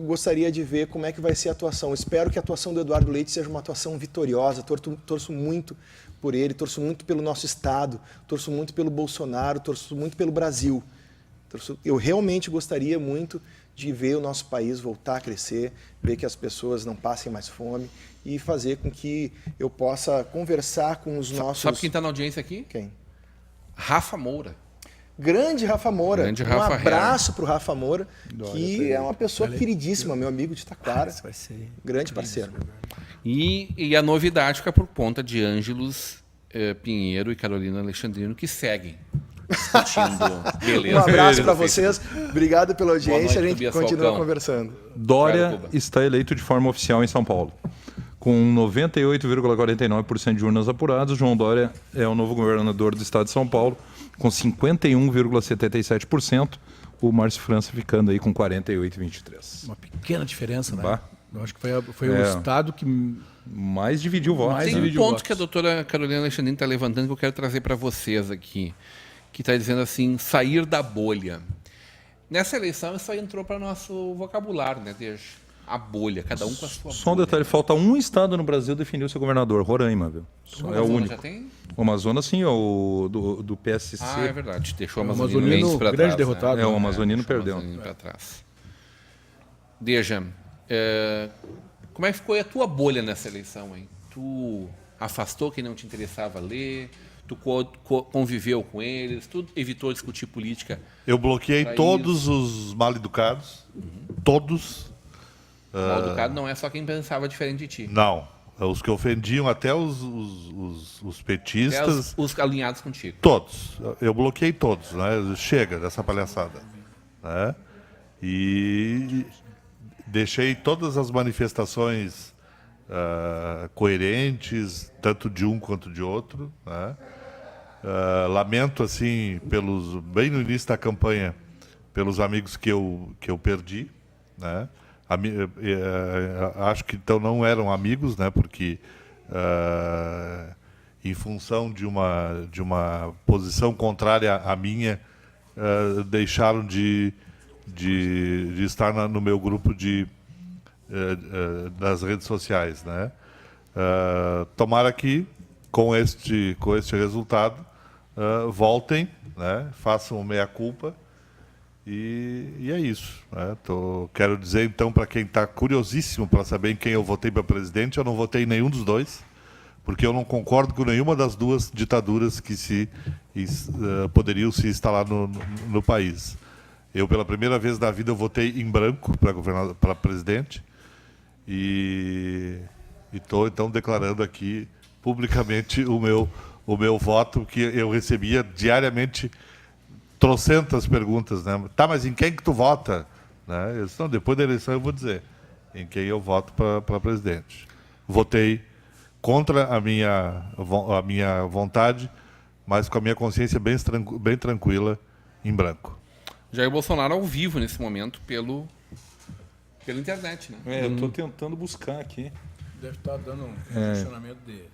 gostaria de ver como é que vai ser a atuação. Espero que a atuação do Eduardo Leite seja uma atuação vitoriosa, torço muito por ele, torço muito pelo nosso Estado, torço muito pelo Bolsonaro, torço muito pelo Brasil. Eu realmente gostaria muito de ver o nosso país voltar a crescer, ver que as pessoas não passem mais fome e fazer com que eu possa conversar com os nossos... Sabe quem está na audiência aqui? Quem? Rafa Moura. Grande Rafa Moura. Grande Um Rafa abraço para o Rafa Moura, que é uma pessoa queridíssima, meu amigo de Taquara. Vai ser Grande parceiro. E a novidade fica por conta de Ângelos Pinheiro e Carolina Alexandrino, que seguem discutindo beleza. Um abraço no para Facebook. vocês. Obrigado pela audiência. noite, A gente Tobias continua Falcão. conversando. Dória Obrigado, Cuba. está eleito de forma oficial em São Paulo. Com 98,49% de urnas apuradas, João Dória é o novo governador do estado de São Paulo, com 51,77%. O Márcio França ficando aí com 48,23%. uma pequena diferença, né? Bah. Eu acho que foi o Estado que... Mais dividiu o voto. Mais Tem né? um dividiu ponto votos. que a doutora Carolina Alexandrino está levantando que eu quero trazer para vocês aqui, que está dizendo assim, sair da bolha. Nessa eleição isso aí entrou para nosso vocabulário, né, Deja? A bolha, cada um com a sua Só um bolha. detalhe, falta um estado no Brasil definir o seu governador, Roraima, viu? Só é o Amazonas único. já tem? O Amazonas, sim, é o do PSC. Ah, é verdade. Deixou o O Amazonino Amazonino para grande trás. derrotado, Né? É, o Amazonino perdeu. Para trás. Deja, como é que ficou a tua bolha nessa eleição, hein? Tu afastou quem não te interessava ler? Tu conviveu com eles? Tu evitou discutir política? Eu bloqueei Pra todos os mal-educados, todos. O mal educado não é só quem pensava diferente de ti. Não, os que ofendiam até os Até petistas, os alinhados contigo. todos. Eu bloqueei todos, né? Chega dessa palhaçada, né? E deixei todas as manifestações coerentes, tanto de um quanto de outro, né? Lamento, assim, bem no início da campanha, pelos amigos que eu perdi, né? Acho que então não eram amigos, né? Porque em função de uma posição contrária à minha, deixaram de estar no meu grupo das redes sociais, né? Tomara que com este resultado voltem, né? Façam meia-culpa e é isso, né? Quero dizer então para quem está curiosíssimo para saber em quem eu votei para presidente, eu não votei em nenhum dos dois, porque eu não concordo com nenhuma das duas ditaduras que poderiam se instalar no país. Eu, pela primeira vez na vida, eu votei em branco para presidente e estou, então, declarando aqui publicamente o meu voto, que eu recebia diariamente trocentas perguntas, né? Tá, mas em quem que tu vota? Né? Eu disse, não, depois da eleição eu vou dizer em quem eu voto para presidente. Votei contra a minha vontade, mas com a minha consciência bem tranquila, em branco. Jair Bolsonaro ao vivo nesse momento pela internet, né? Eu estou tentando buscar aqui. Deve estar dando um funcionamento de...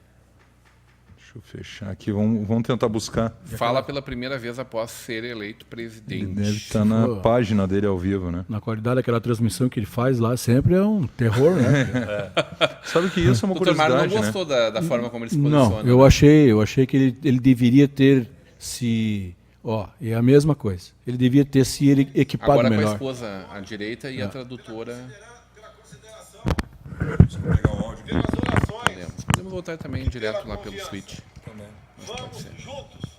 Deixa eu fechar aqui, vamos tentar buscar. Fala pela primeira vez após ser eleito presidente. Deve estar na página dele ao vivo, né? Na qualidade daquela transmissão que ele faz lá, sempre é um terror, né? Sabe que isso é uma O Doutor Mário curiosidade, não né? gostou da forma como ele se posiciona. Não, eu achei que ele deveria ter se... é a mesma coisa. Ele devia ter se equipado Agora com a melhor. esposa à direita e a tradutora... Podemos voltar também direto lá pelo Switch. Vamos juntos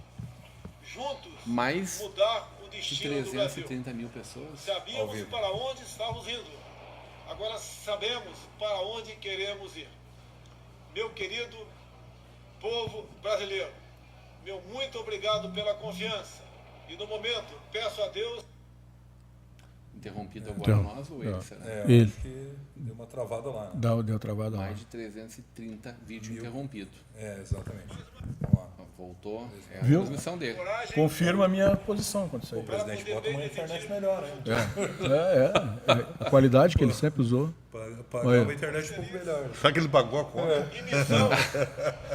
Mais mudar o de destino do Brasil. 330 mil pessoas. Sabíamos para onde estávamos indo. Agora sabemos para onde queremos ir. Meu querido povo brasileiro, meu muito obrigado pela confiança. E no momento, peço a Deus... Interrompido agora nós ou ele, será? Ele. Acho que deu uma travada lá. Deu travada lá. Mais de 330 vídeo interrompido. Exatamente. Vamos lá. Voltou. É a Viu? transmissão dele. Confirma a minha posição quando isso aí. Presidente, bota uma internet melhor, hein? A qualidade que ele sempre usou. Pagar uma internet um pouco melhor. Será que ele pagou a conta? E missão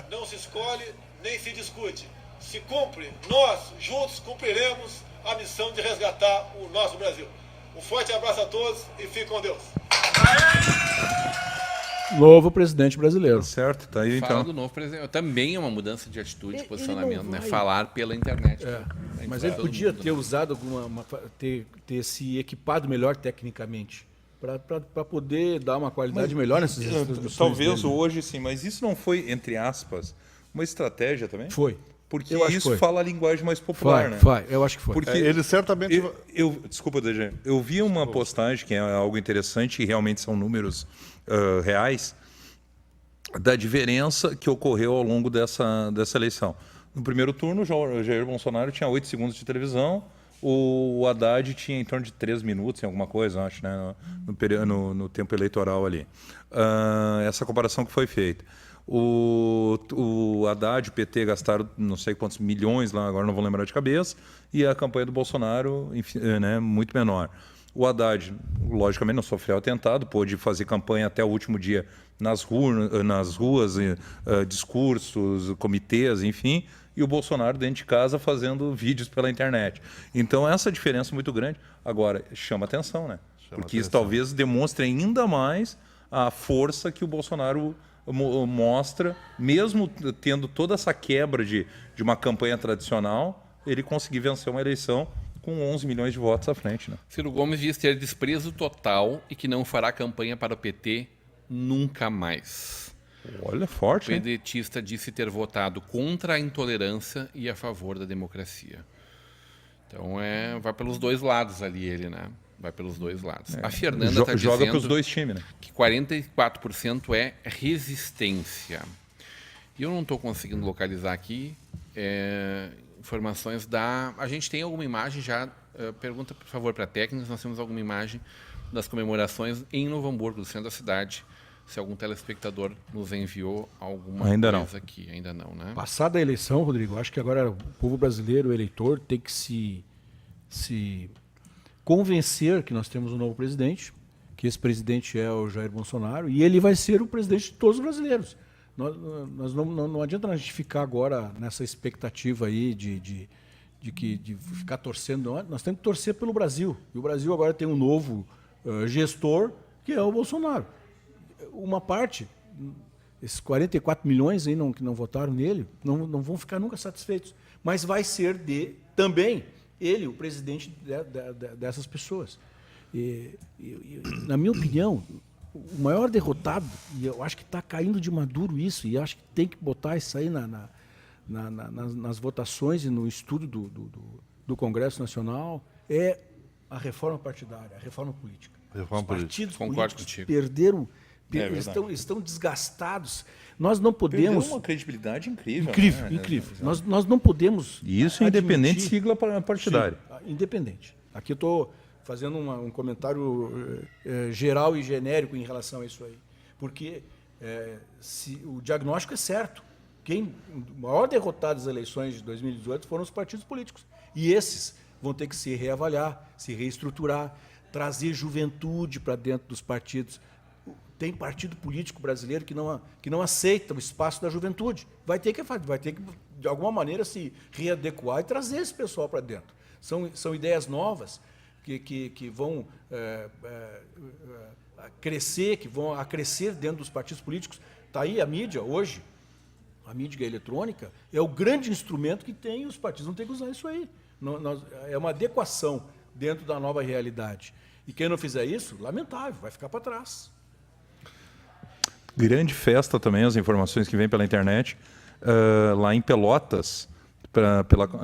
não se escolhe nem se discute. Se cumpre, nós juntos cumpriremos a missão de resgatar o nosso Brasil. Um forte abraço a todos e fiquem com Deus. novo presidente brasileiro. Certo, tá aí Fala então. do novo presidente. Também é uma mudança de atitude, de Ele posicionamento, não né? vai- Falar pela internet. Mas ele podia ter usado ter se equipado melhor tecnicamente para poder dar uma qualidade melhor nessas transmissões Talvez dele. hoje sim, mas isso não foi, entre aspas, uma estratégia também? Foi. Porque Eu acho que isso foi. fala a linguagem mais popular, né? Eu acho que foi. Porque Ele certamente... desculpa, DG. Eu vi uma postagem que é algo interessante e realmente são números reais da diferença que ocorreu ao longo dessa eleição. No primeiro turno, o Jair Bolsonaro tinha 8 segundos de televisão, o Haddad tinha em torno de 3 minutos, em alguma coisa, acho, né, no tempo eleitoral ali. Essa comparação que foi feita. O Haddad e o PT gastaram não sei quantos milhões lá, agora não vou lembrar de cabeça, e a campanha do Bolsonaro, enfim, né, muito menor. O Haddad, logicamente, não sofreu atentado, pôde fazer campanha até o último dia nas ruas, discursos, comitês, enfim, e o Bolsonaro dentro de casa fazendo vídeos pela internet. Então, essa diferença é muito grande. Agora, chama atenção, né? Porque isso talvez demonstre ainda mais a força que o Bolsonaro mostra, mesmo tendo toda essa quebra de uma campanha tradicional, ele conseguir vencer uma eleição com 11 milhões de votos à frente. Né? Ciro Gomes diz ter desprezo total e que não fará campanha para o PT nunca mais. Olha, O forte, hein? pedetista disse ter votado contra a intolerância e a favor da democracia. Então vai pelos dois lados ali ele, né? Vai pelos dois lados. A Fernanda está Joga para os dizendo dois times, né? que 44% é resistência. E eu não estou conseguindo localizar aqui informações da... A gente tem alguma imagem já? Pergunta, por favor, para técnicos. Nós temos alguma imagem das comemorações em Novo Hamburgo, no centro da cidade. Se algum telespectador nos enviou alguma Ainda coisa aqui. Ainda não, né? Passada a eleição, Rodrigo, acho que agora o povo brasileiro, o eleitor, tem que se convencer que nós temos um novo presidente, que esse presidente é o Jair Bolsonaro, e ele vai ser o presidente de todos os brasileiros. Nós não adianta a gente ficar agora nessa expectativa aí de ficar torcendo. Nós temos que torcer pelo Brasil. E o Brasil agora tem um novo gestor, que é o Bolsonaro. Uma parte, esses 44 milhões aí que não votaram nele, não vão ficar nunca satisfeitos. Mas vai ser também ele, o presidente dessas pessoas. Na minha opinião, o maior derrotado, e eu acho que está caindo de maduro isso, e acho que tem que botar isso aí nas votações e no estudo do Congresso Nacional, é a reforma partidária, a reforma política. Reforma Os partidos Concordo políticos contigo. perderam, verdade. estão desgastados. Nós não podemos... Perdeu uma credibilidade incrível. Incrível, né? incrível. Nós não podemos... E isso independente de admitir- sigla partidária. Sim, independente. Aqui eu estou fazendo um comentário geral e genérico em relação a isso aí. Porque se o diagnóstico é certo. O maior derrotado das eleições de 2018 foram os partidos políticos. E esses vão ter que se reavaliar, se reestruturar, trazer juventude para dentro dos partidos. Tem partido político brasileiro que não aceita o espaço da juventude. Vai ter que, de alguma maneira, se readequar e trazer esse pessoal para dentro. São ideias novas que vão crescer, que vão crescer dentro dos partidos políticos. Está aí a mídia hoje, a mídia eletrônica, é o grande instrumento que tem, e os partidos não têm que usar isso aí. É uma adequação dentro da nova realidade. E quem não fizer isso, lamentável, vai ficar para trás. Grande festa também, as informações que vêm pela internet, lá em Pelotas,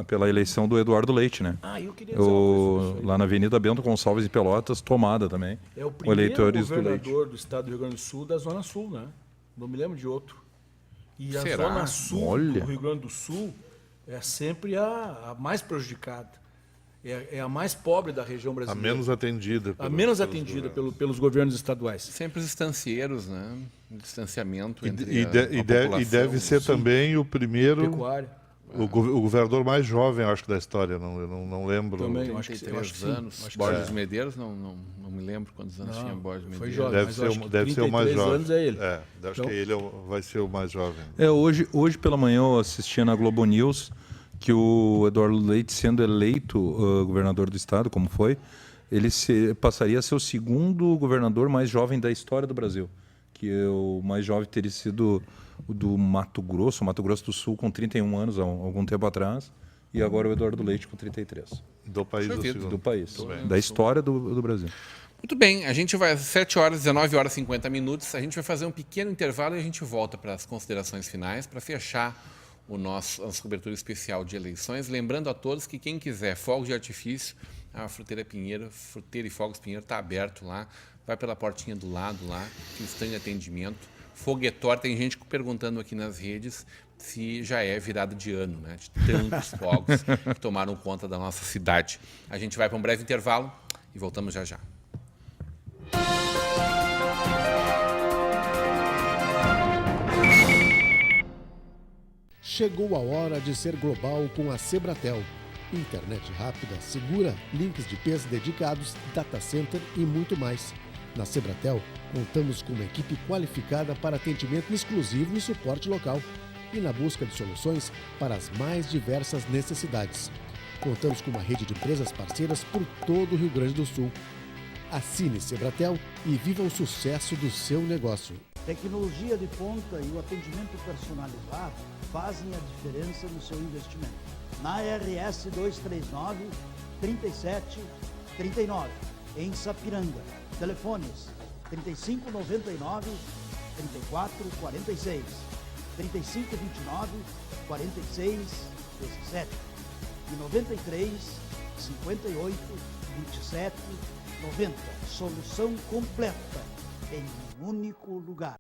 pela eleição do Eduardo Leite, né? Eu queria dizer uma coisa sobre isso aí. Lá na Avenida Bento Gonçalves e Pelotas, tomada também. É o com primeiro eleitores do Leite. governador do estado do Rio Grande do Sul da Zona Sul, né? Não me lembro de outro. E a Será? Zona Sul Olha. do Rio Grande do Sul é sempre a mais prejudicada. É a mais pobre da região A brasileira. menos atendida. A menos atendida pelos governos estaduais. Sempre os estancieiros, né? O distanciamento E, entre e a população. deve ser também o primeiro, Pecuária. o governador mais jovem, acho que, da história. Eu não lembro. Também, eu acho que 33 sim. anos. Acho que Borges Medeiros, não me lembro quantos anos Não, tinha Borges foi Medeiros. jovem. Deve mas ser, eu acho que deve ser o mais 33 jovem. anos é ele. Acho Então- que ele vai ser o mais jovem. Hoje pela manhã eu assistia na Globo News que o Eduardo Leite, sendo eleito governador do estado, como foi, ele passaria a ser o segundo governador mais jovem da história do Brasil. que o mais jovem teria sido o do Mato Grosso do Sul, com 31 anos, há algum tempo atrás, e agora o Eduardo Leite, com 33. Do país do segundo. Do país, da história do Brasil. Muito bem, a gente vai às 7 horas, 19 horas e 50 minutos, a gente vai fazer um pequeno intervalo e a gente volta para as considerações finais, para fechar a nossa cobertura especial de eleições. Lembrando a todos que quem quiser fogos de artifício, a Fruteira e Fogos Pinheiro está aberto lá, vai pela portinha do lado lá, que estão em atendimento. Foguetório, tem gente perguntando aqui nas redes se já é virada de ano, né? De tantos fogos que tomaram conta da nossa cidade. A gente vai para um breve intervalo e voltamos já já. Chegou a hora de ser global com a Sebratel. Internet rápida, segura, links de peso dedicados, data center e muito mais. Na Sebratel, contamos com uma equipe qualificada para atendimento exclusivo e suporte local. E na busca de soluções para as mais diversas necessidades. Contamos com uma rede de empresas parceiras por todo o Rio Grande do Sul. Assine Sebratel e viva o sucesso do seu negócio. Tecnologia de ponta e o atendimento personalizado fazem a diferença no seu investimento. Na RS 239 3739, em Sapiranga. Telefones 3599 3446, 3529 4617 e 93 58 27 90. Solução completa em um único lugar.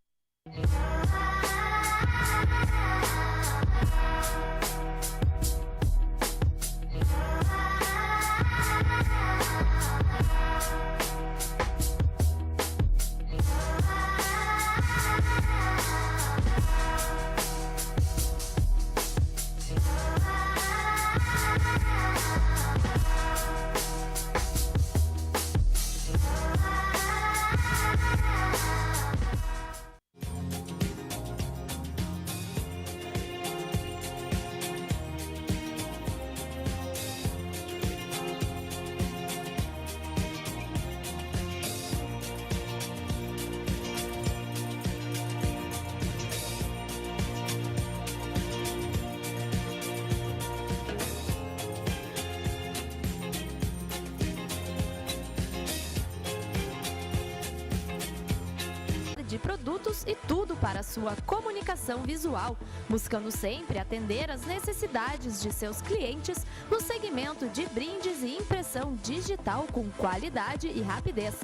De produtos e tudo para sua comunicação visual, buscando sempre atender às necessidades de seus clientes no segmento de brindes e impressão digital com qualidade e rapidez.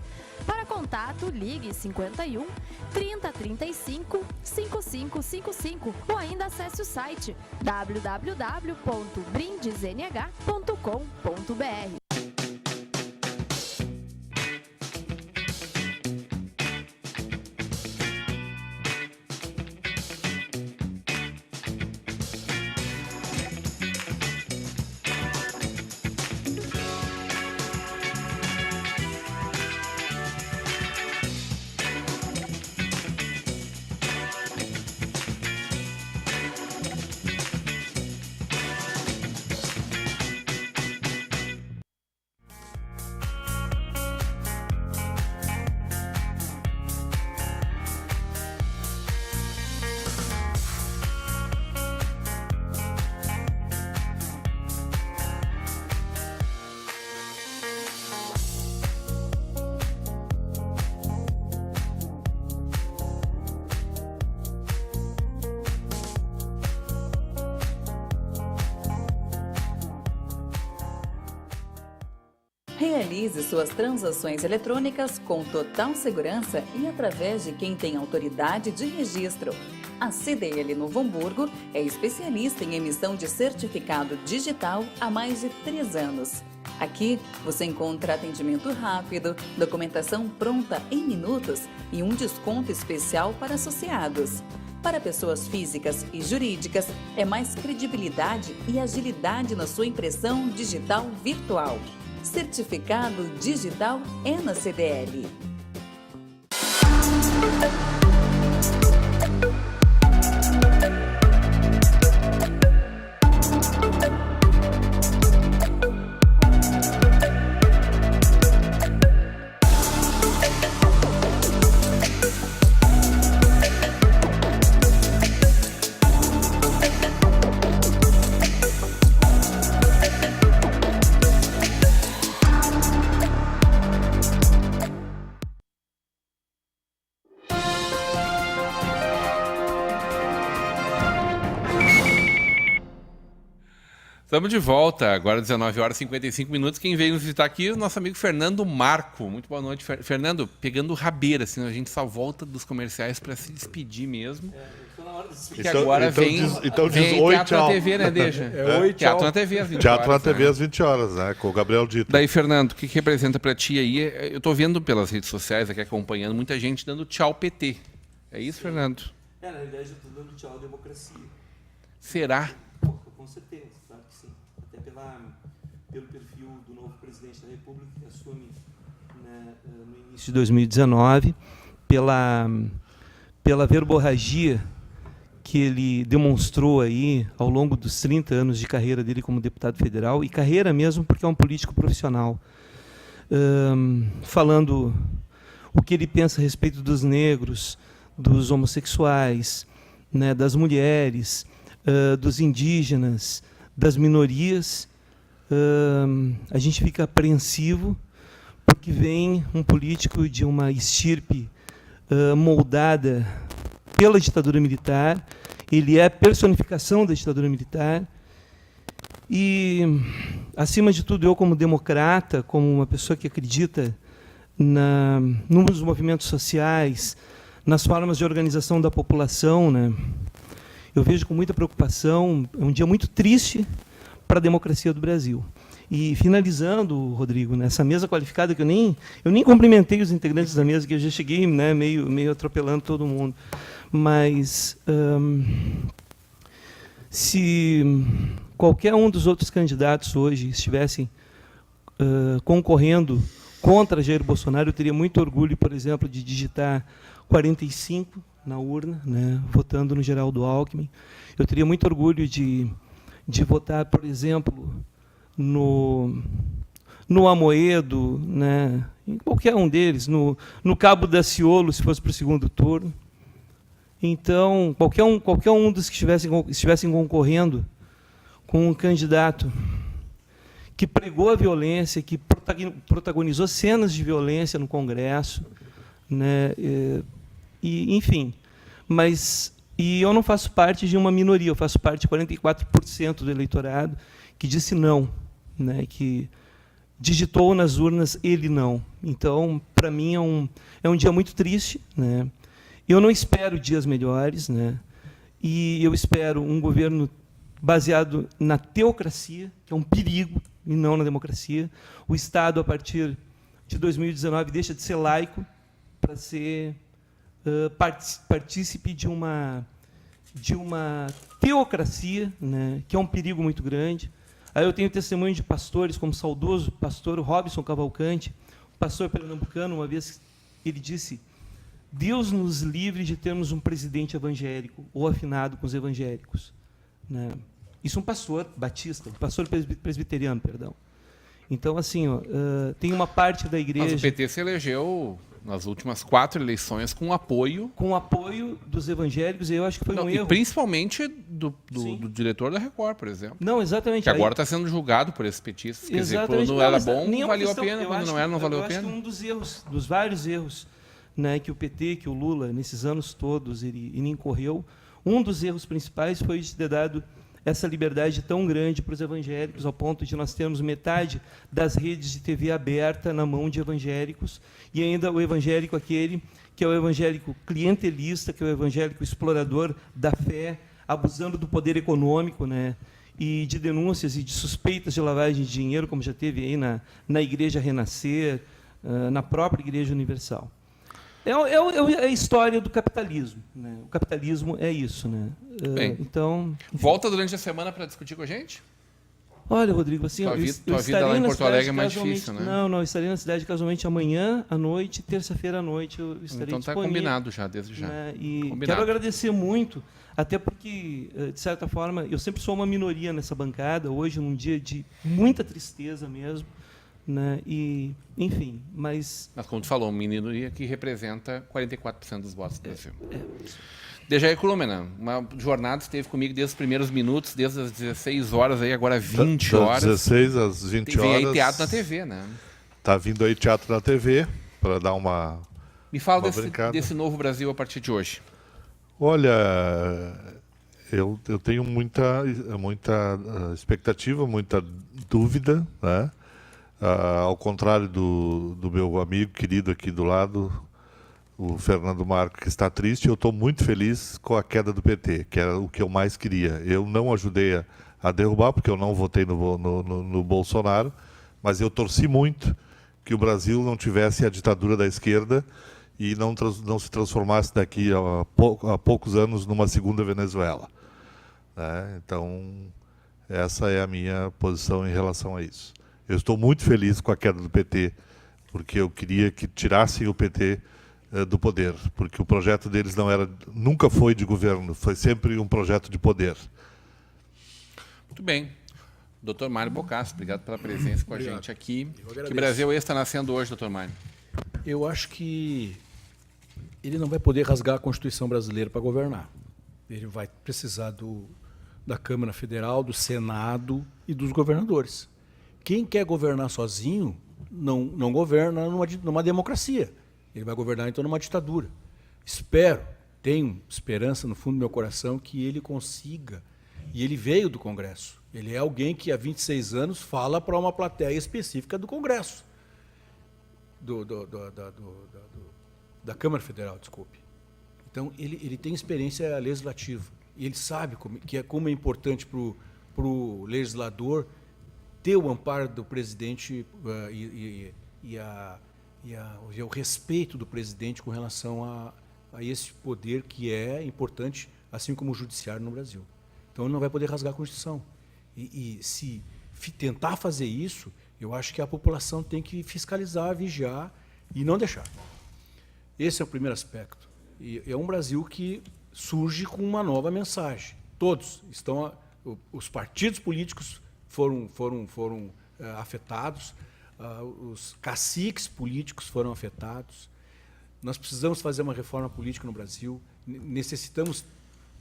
Para contato, ligue 51 3035 5555 ou ainda acesse o site www.brindesnh.com.br. Realize suas transações eletrônicas com total segurança e através de quem tem autoridade de registro. A CDL Novo Hamburgo é especialista em emissão de certificado digital há mais de 3 anos. Aqui você encontra atendimento rápido, documentação pronta em minutos e um desconto especial para associados. Para pessoas físicas e jurídicas, é mais credibilidade e agilidade na sua impressão digital virtual. Certificado digital é na CDL. Estamos de volta, agora 19 horas e 55 minutos. Quem veio nos visitar aqui é o nosso amigo Fernando Marco. Muito boa noite, Fernando. Pegando rabeira, assim, a gente só volta dos comerciais para se despedir mesmo. Estou na hora de se despedir. Porque agora vem oi, Teatro tchau. na TV, né, deixa? Oi, tchau. Teatro na TV às 20 Teatro horas. na TV né? às 20 horas, né? Com o Gabriel Dito. Daí, Fernando, o que representa para ti aí? Eu estou vendo pelas redes sociais aqui, acompanhando, muita gente dando tchau PT. É isso, Fernando? Na realidade, eu estou dando tchau à democracia. Será? Com certeza, claro que sim. Até pelo perfil do novo presidente da República, que assume, né, no início de 2019, pela verborragia que ele demonstrou aí ao longo dos 30 anos de carreira dele como deputado federal, e carreira mesmo porque é um político profissional, falando o que ele pensa a respeito dos negros, dos homossexuais, né, das mulheres, dos indígenas, das minorias. A gente fica apreensivo porque vem um político de uma estirpe moldada pela ditadura militar, ele é a personificação da ditadura militar e, acima de tudo, eu como democrata, como uma pessoa que acredita nos movimentos sociais, nas formas de organização da população, né, eu vejo com muita preocupação, é um dia muito triste para a democracia do Brasil. E, finalizando, Rodrigo, nessa mesa qualificada, que eu nem cumprimentei os integrantes da mesa, que eu já cheguei, né, meio atropelando todo mundo. Mas, se qualquer um dos outros candidatos hoje estivessem concorrendo contra Jair Bolsonaro, eu teria muito orgulho, por exemplo, de digitar 45 na urna, né, votando no Geraldo Alckmin. Eu teria muito orgulho de votar, por exemplo, no Amoedo, né, em qualquer um deles, no Cabo Daciolo, se fosse para o segundo turno. Então, qualquer um dos que estivessem concorrendo com um candidato que pregou a violência, que protagonizou cenas de violência no Congresso, né, enfim. E eu não faço parte de uma minoria, eu faço parte de 44% do eleitorado que disse não, né, que digitou nas urnas ele não. Então, para mim, é um dia muito triste, né? Eu não espero dias melhores, né? E eu espero um governo baseado na teocracia, que é um perigo, e não na democracia. O Estado, a partir de 2019, deixa de ser laico para ser partícipe de uma teocracia, né, que é um perigo muito grande. Aí eu tenho testemunho de pastores, como o saudoso pastor Robson Cavalcante, pastor pernambucano, uma vez ele disse: Deus nos livre de termos um presidente evangélico ou afinado com os evangélicos. Né? Isso é um pastor batista, um pastor presbiteriano, perdão. Então, assim, tem uma parte da igreja... Mas o PT se elegeu nas últimas 4 eleições com apoio... Com o apoio dos evangélicos, e eu acho que foi um erro. E principalmente do diretor da Record, por exemplo. Não, exatamente. Que agora está sendo julgado por esses petistas. Quer dizer, quando era bom, valeu a pena, quando não era, não valeu a pena. Eu acho que um dos erros, dos vários erros, né, que o PT, que o Lula, nesses anos todos, ele incorreu, um dos erros principais foi de ter dado essa liberdade tão grande para os evangélicos, ao ponto de nós termos metade das redes de TV aberta na mão de evangélicos, e ainda o evangélico aquele que é o evangélico clientelista, que é o evangélico explorador da fé, abusando do poder econômico, né, e de denúncias e de suspeitas de lavagem de dinheiro, como já teve aí na Igreja Renascer, na própria Igreja Universal. É a história do capitalismo, né? O capitalismo é isso, né? Bem, então, volta durante a semana para discutir com a gente? Olha, Rodrigo, assim, tua vida lá em Porto Alegre é mais difícil, né? Não, estarei na cidade casualmente amanhã à noite, terça-feira à noite eu estarei então está combinado já, desde já. Né? E combinado. Quero agradecer muito, até porque, de certa forma, eu sempre sou uma minoria nessa bancada, hoje num dia de muita tristeza mesmo, né? E, enfim, mas como tu falou, uma minoria que representa 44% dos votos do Brasil. Dejair Krumena, uma jornada esteve comigo desde os primeiros minutos, desde as 16 horas, aí agora 20 horas. Das 16 às 20 horas. Vem aí teatro na TV, né? Tá vindo aí teatro na TV, para dar uma... Me fala desse novo Brasil a partir de hoje. Olha, eu tenho muita expectativa, muita dúvida, né? Ao contrário do meu amigo querido aqui do lado, o Fernando Marco, que está triste, eu estou muito feliz com a queda do PT, que era o que eu mais queria. Eu não ajudei a derrubar, porque eu não votei no Bolsonaro, mas eu torci muito que o Brasil não tivesse a ditadura da esquerda e não se transformasse daqui a poucos anos numa segunda Venezuela. Né? Então, essa é a minha posição em relação a isso. Eu estou muito feliz com a queda do PT, porque eu queria que tirassem o PT do poder, porque o projeto deles nunca foi de governo, foi sempre um projeto de poder. Muito bem. Dr. Mário Bocassi, obrigado pela presença com a gente aqui. Que Brasil esse está nascendo hoje, Dr. Mário? Eu acho que ele não vai poder rasgar a Constituição brasileira para governar. Ele vai precisar da Câmara Federal, do Senado e dos governadores. Quem quer governar sozinho não governa numa democracia. Ele vai governar, então, numa ditadura. Tenho esperança no fundo do meu coração que ele consiga. E ele veio do Congresso. Ele é alguém que há 26 anos fala para uma plateia específica do Congresso. Da Câmara Federal, desculpe. Então, ele tem experiência legislativa. E ele sabe como é importante para o legislador ter o amparo do presidente e o respeito do presidente com relação a esse poder que é importante, assim como o judiciário no Brasil. Então, ele não vai poder rasgar a Constituição. E se tentar fazer isso, eu acho que a população tem que fiscalizar, vigiar e não deixar. Esse é o primeiro aspecto. E é um Brasil que surge com uma nova mensagem. Todos estão... Os partidos políticos foram afetados, os caciques políticos foram afetados. Nós precisamos fazer uma reforma política no Brasil, necessitamos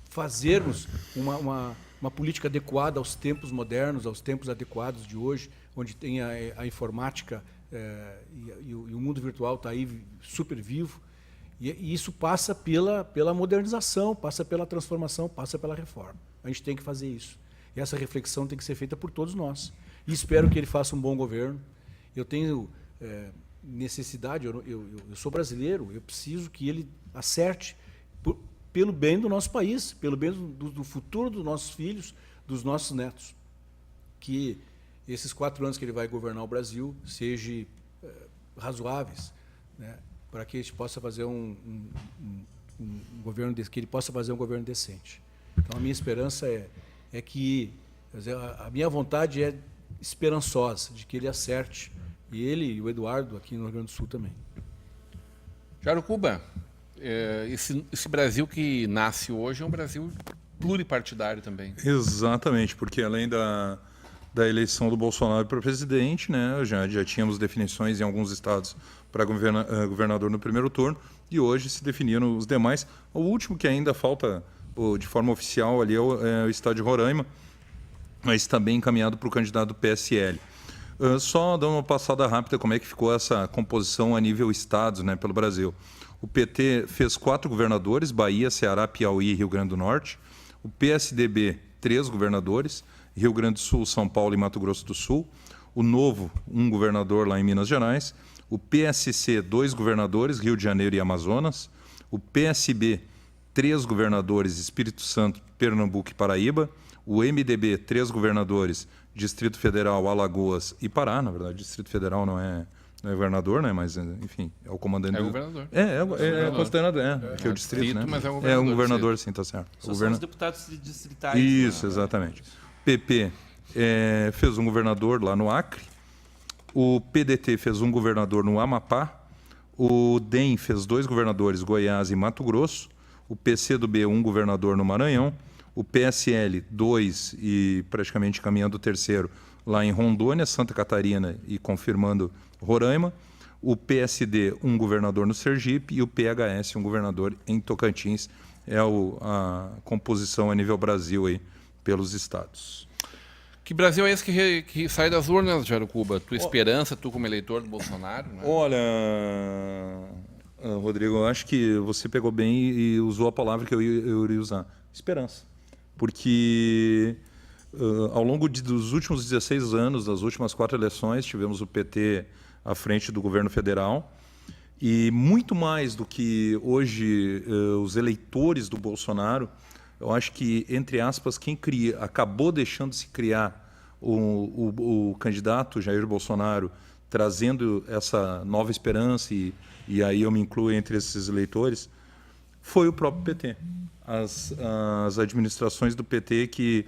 fazermos uma política adequada aos tempos modernos, aos tempos adequados de hoje, onde tem a informática e o mundo virtual está aí super vivo. E isso passa pela modernização, passa pela transformação, passa pela reforma. A gente tem que fazer isso. E essa reflexão tem que ser feita por todos nós. E espero que ele faça um bom governo. Eu tenho necessidade, eu sou brasileiro, eu preciso que ele acerte pelo bem do nosso país, pelo bem do futuro dos nossos filhos, dos nossos netos. Que esses 4 anos que ele vai governar o Brasil sejam razoáveis, né, para que a gente possa fazer um governo, que ele possa fazer um governo decente. Então, a minha esperança é que, a minha vontade é esperançosa, de que ele acerte, e ele e o Eduardo aqui no Rio Grande do Sul também. Jarucuba, esse Brasil que nasce hoje é um Brasil pluripartidário também. Exatamente, porque além da eleição do Bolsonaro para presidente, né, já tínhamos definições em alguns estados para governador no primeiro turno, e hoje se definiram os demais. O último que ainda falta de forma oficial ali é o estado de Roraima, mas está bem encaminhado para o candidato do PSL. Só dando uma passada rápida como é que ficou essa composição a nível estados, né, pelo Brasil. O PT fez 4 governadores, Bahia, Ceará, Piauí e Rio Grande do Norte. O PSDB, 3 governadores, Rio Grande do Sul, São Paulo e Mato Grosso do Sul. O Novo, 1 governador lá em Minas Gerais. O PSC, 2 governadores, Rio de Janeiro e Amazonas. O PSB, 3 governadores, Espírito Santo, Pernambuco e Paraíba. O MDB, 3 governadores, Distrito Federal, Alagoas e Pará. Na verdade, Distrito Federal não é governador, né? Mas, enfim, é o comandante. É o governador. É considerado, que é o distrito, né? Mas é um governador, sim, está certo. São os deputados distritais. Isso, exatamente. PP fez um governador lá no Acre. O PDT fez um governador no Amapá. O DEM fez 2 governadores, Goiás e Mato Grosso. O PCdoB, 1 governador no Maranhão. O PSL, 2 e praticamente caminhando o terceiro lá em Rondônia, Santa Catarina e confirmando Roraima. O PSD, 1 governador no Sergipe, e o PHS, 1 governador em Tocantins. É a composição a nível Brasil aí, pelos estados. Que Brasil é esse que sai das urnas, Jarucuba? Tua esperança, tu como eleitor do Bolsonaro? Né? Olha, Rodrigo, eu acho que você pegou bem e usou a palavra que eu iria usar. Esperança. porque ao longo dos últimos 16 anos, das últimas 4 eleições, tivemos o PT à frente do governo federal, e muito mais do que hoje os eleitores do Bolsonaro, eu acho que, entre aspas, quem acabou deixando de se criar o candidato Jair Bolsonaro, trazendo essa nova esperança, e aí eu me incluo entre esses eleitores, foi o próprio PT. As administrações do PT que,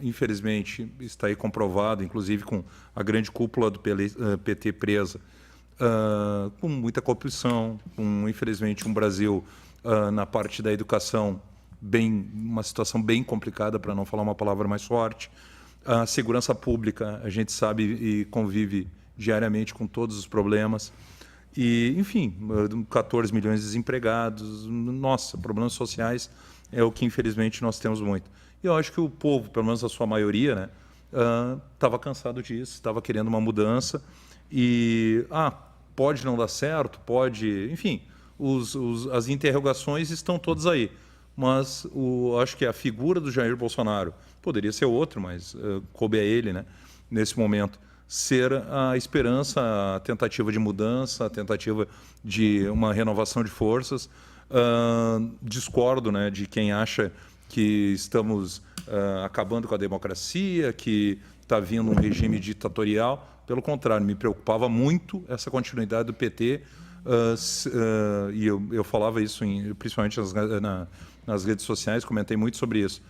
infelizmente, está aí comprovado, inclusive com a grande cúpula do PT presa, com muita corrupção, com, infelizmente, um Brasil na parte da educação, uma situação bem complicada, para não falar uma palavra mais forte. A segurança pública, a gente sabe e convive diariamente com todos os problemas. E, enfim, 14 milhões de desempregados. Nossa, problemas sociais é o que, infelizmente, nós temos muito. E eu acho que o povo, pelo menos a sua maioria, né, estava cansado disso, estava querendo uma mudança. E, pode não dar certo, pode... Enfim, as interrogações estão todas aí. Mas acho que a figura do Jair Bolsonaro, poderia ser outro, mas coube a ele, né, nesse momento, ser a esperança, a tentativa de mudança, a tentativa de uma renovação de forças. Discordo, né, de quem acha que estamos acabando com a democracia, que está vindo um regime ditatorial. Pelo contrário, me preocupava muito essa continuidade do PT, e eu falava isso principalmente nas redes sociais, comentei muito sobre isso.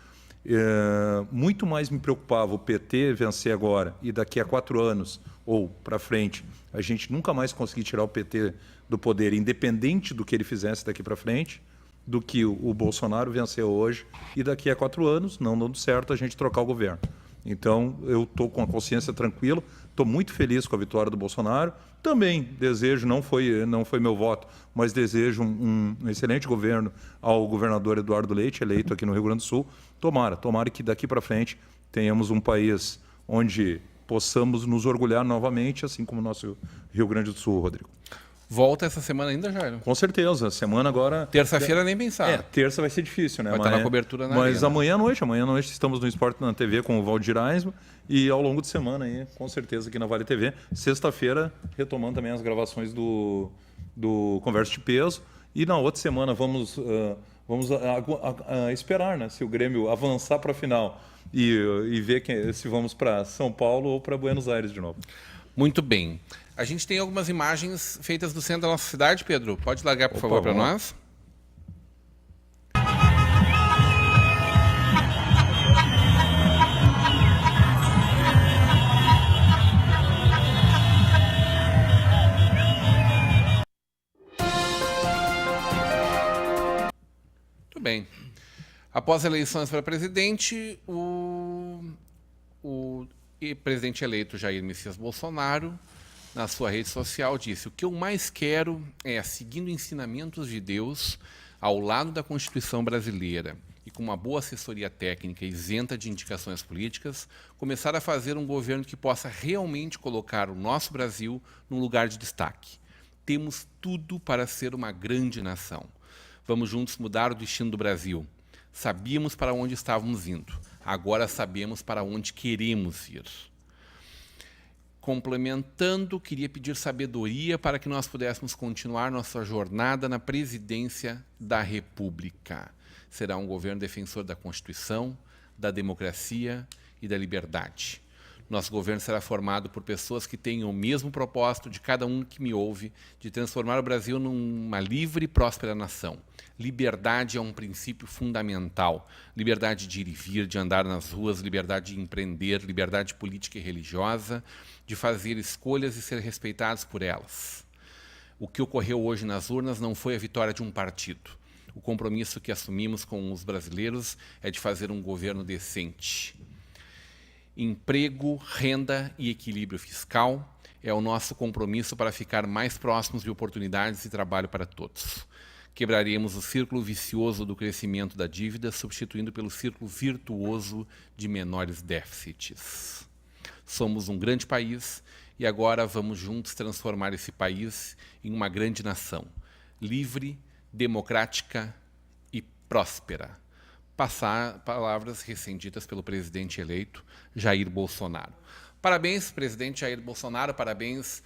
Muito mais me preocupava o PT vencer agora e daqui a 4 anos ou para frente a gente nunca mais conseguir tirar o PT do poder, independente do que ele fizesse daqui para frente, do que o Bolsonaro vencer hoje e daqui a 4 anos, não dando certo, a gente trocar o governo. Então, eu estou com a consciência tranquila, estou muito feliz com a vitória do Bolsonaro. Também desejo, não foi meu voto, mas desejo um excelente governo ao governador Eduardo Leite, eleito aqui no Rio Grande do Sul. Tomara que daqui para frente tenhamos um país onde possamos nos orgulhar novamente, assim como o nosso Rio Grande do Sul, Rodrigo. Volta essa semana ainda, Jair? Com certeza. Semana agora... Terça-feira nem pensar. Terça vai ser difícil, né? Vai estar na cobertura na Mas arena. amanhã à noite estamos no Esporte na TV com o Valdir Aisma e ao longo de semana aí, com certeza aqui na Vale TV. Sexta-feira, retomando também as gravações do Conversa de Peso. E na outra semana vamos esperar, né? Se o Grêmio avançar para a final e ver se vamos para São Paulo ou para Buenos Aires de novo. Muito bem. A gente tem algumas imagens feitas do centro da nossa cidade, Pedro. Pode largar, por favor, para nós? Muito bem. Após as eleições para presidente, o presidente eleito Jair Messias Bolsonaro, na sua rede social, disse: o que eu mais quero é, seguindo ensinamentos de Deus, ao lado da Constituição brasileira e com uma boa assessoria técnica isenta de indicações políticas, começar a fazer um governo que possa realmente colocar o nosso Brasil num lugar de destaque. Temos tudo para ser uma grande nação. Vamos juntos mudar o destino do Brasil. Sabíamos para onde estávamos indo. Agora sabemos para onde queremos ir. Complementando, queria pedir sabedoria para que nós pudéssemos continuar nossa jornada na presidência da República. Será um governo defensor da Constituição, da democracia e da liberdade. Nosso governo será formado por pessoas que tenham o mesmo propósito de cada um que me ouve, de transformar o Brasil numa livre e próspera nação. Liberdade é um princípio fundamental. Liberdade de ir e vir, de andar nas ruas, liberdade de empreender, liberdade política e religiosa, de fazer escolhas e ser respeitados por elas. O que ocorreu hoje nas urnas não foi a vitória de um partido. O compromisso que assumimos com os brasileiros é de fazer um governo decente. Emprego, renda e equilíbrio fiscal é o nosso compromisso para ficar mais próximos de oportunidades e trabalho para todos. Quebraremos o círculo vicioso do crescimento da dívida, substituindo pelo círculo virtuoso de menores déficits. Somos um grande país e agora vamos juntos transformar esse país em uma grande nação, livre, democrática e próspera. passar palavras recém-ditas pelo presidente eleito Jair Bolsonaro. Parabéns, presidente Jair Bolsonaro, parabéns,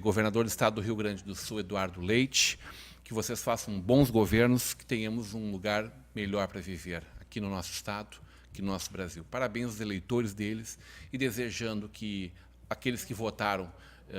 governador do estado do Rio Grande do Sul, Eduardo Leite, que vocês façam bons governos, que tenhamos um lugar melhor para viver aqui no nosso estado, aqui no nosso Brasil. Parabéns aos eleitores deles e desejando que aqueles que votaram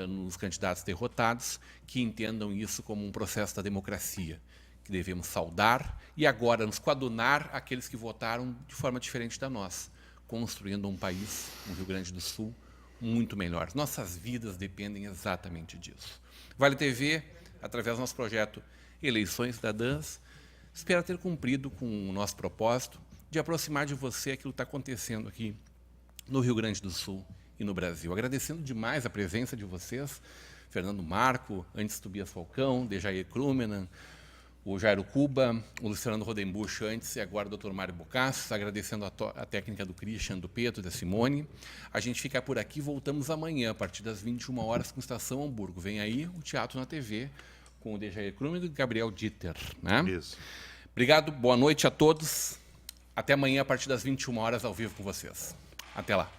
nos candidatos derrotados, que entendam isso como um processo da democracia, que devemos saudar e agora nos coadunar aqueles que votaram de forma diferente da nossa, construindo um país, um Rio Grande do Sul, muito melhor. Nossas vidas dependem exatamente disso. Vale TV, através do nosso projeto Eleições Cidadãs, espera ter cumprido com o nosso propósito de aproximar de você aquilo que está acontecendo aqui no Rio Grande do Sul e no Brasil. Agradecendo demais a presença de vocês, Fernando Marco, antes Tobias Falcão, Dejair Krumenan, o Jairo Cuba, o Luciano Rodenbusch antes e agora o Dr. Mário Bocassos, agradecendo a técnica do Christian, do Pedro, da Simone. A gente fica por aqui, voltamos amanhã, a partir das 21 horas, com Estação Hamburgo. Vem aí o Teatro na TV, com o Dejair Krumenan e o Gabriel Dieter. Né? Isso. Obrigado, boa noite a todos. Até amanhã, a partir das 21 horas, ao vivo com vocês. Até lá.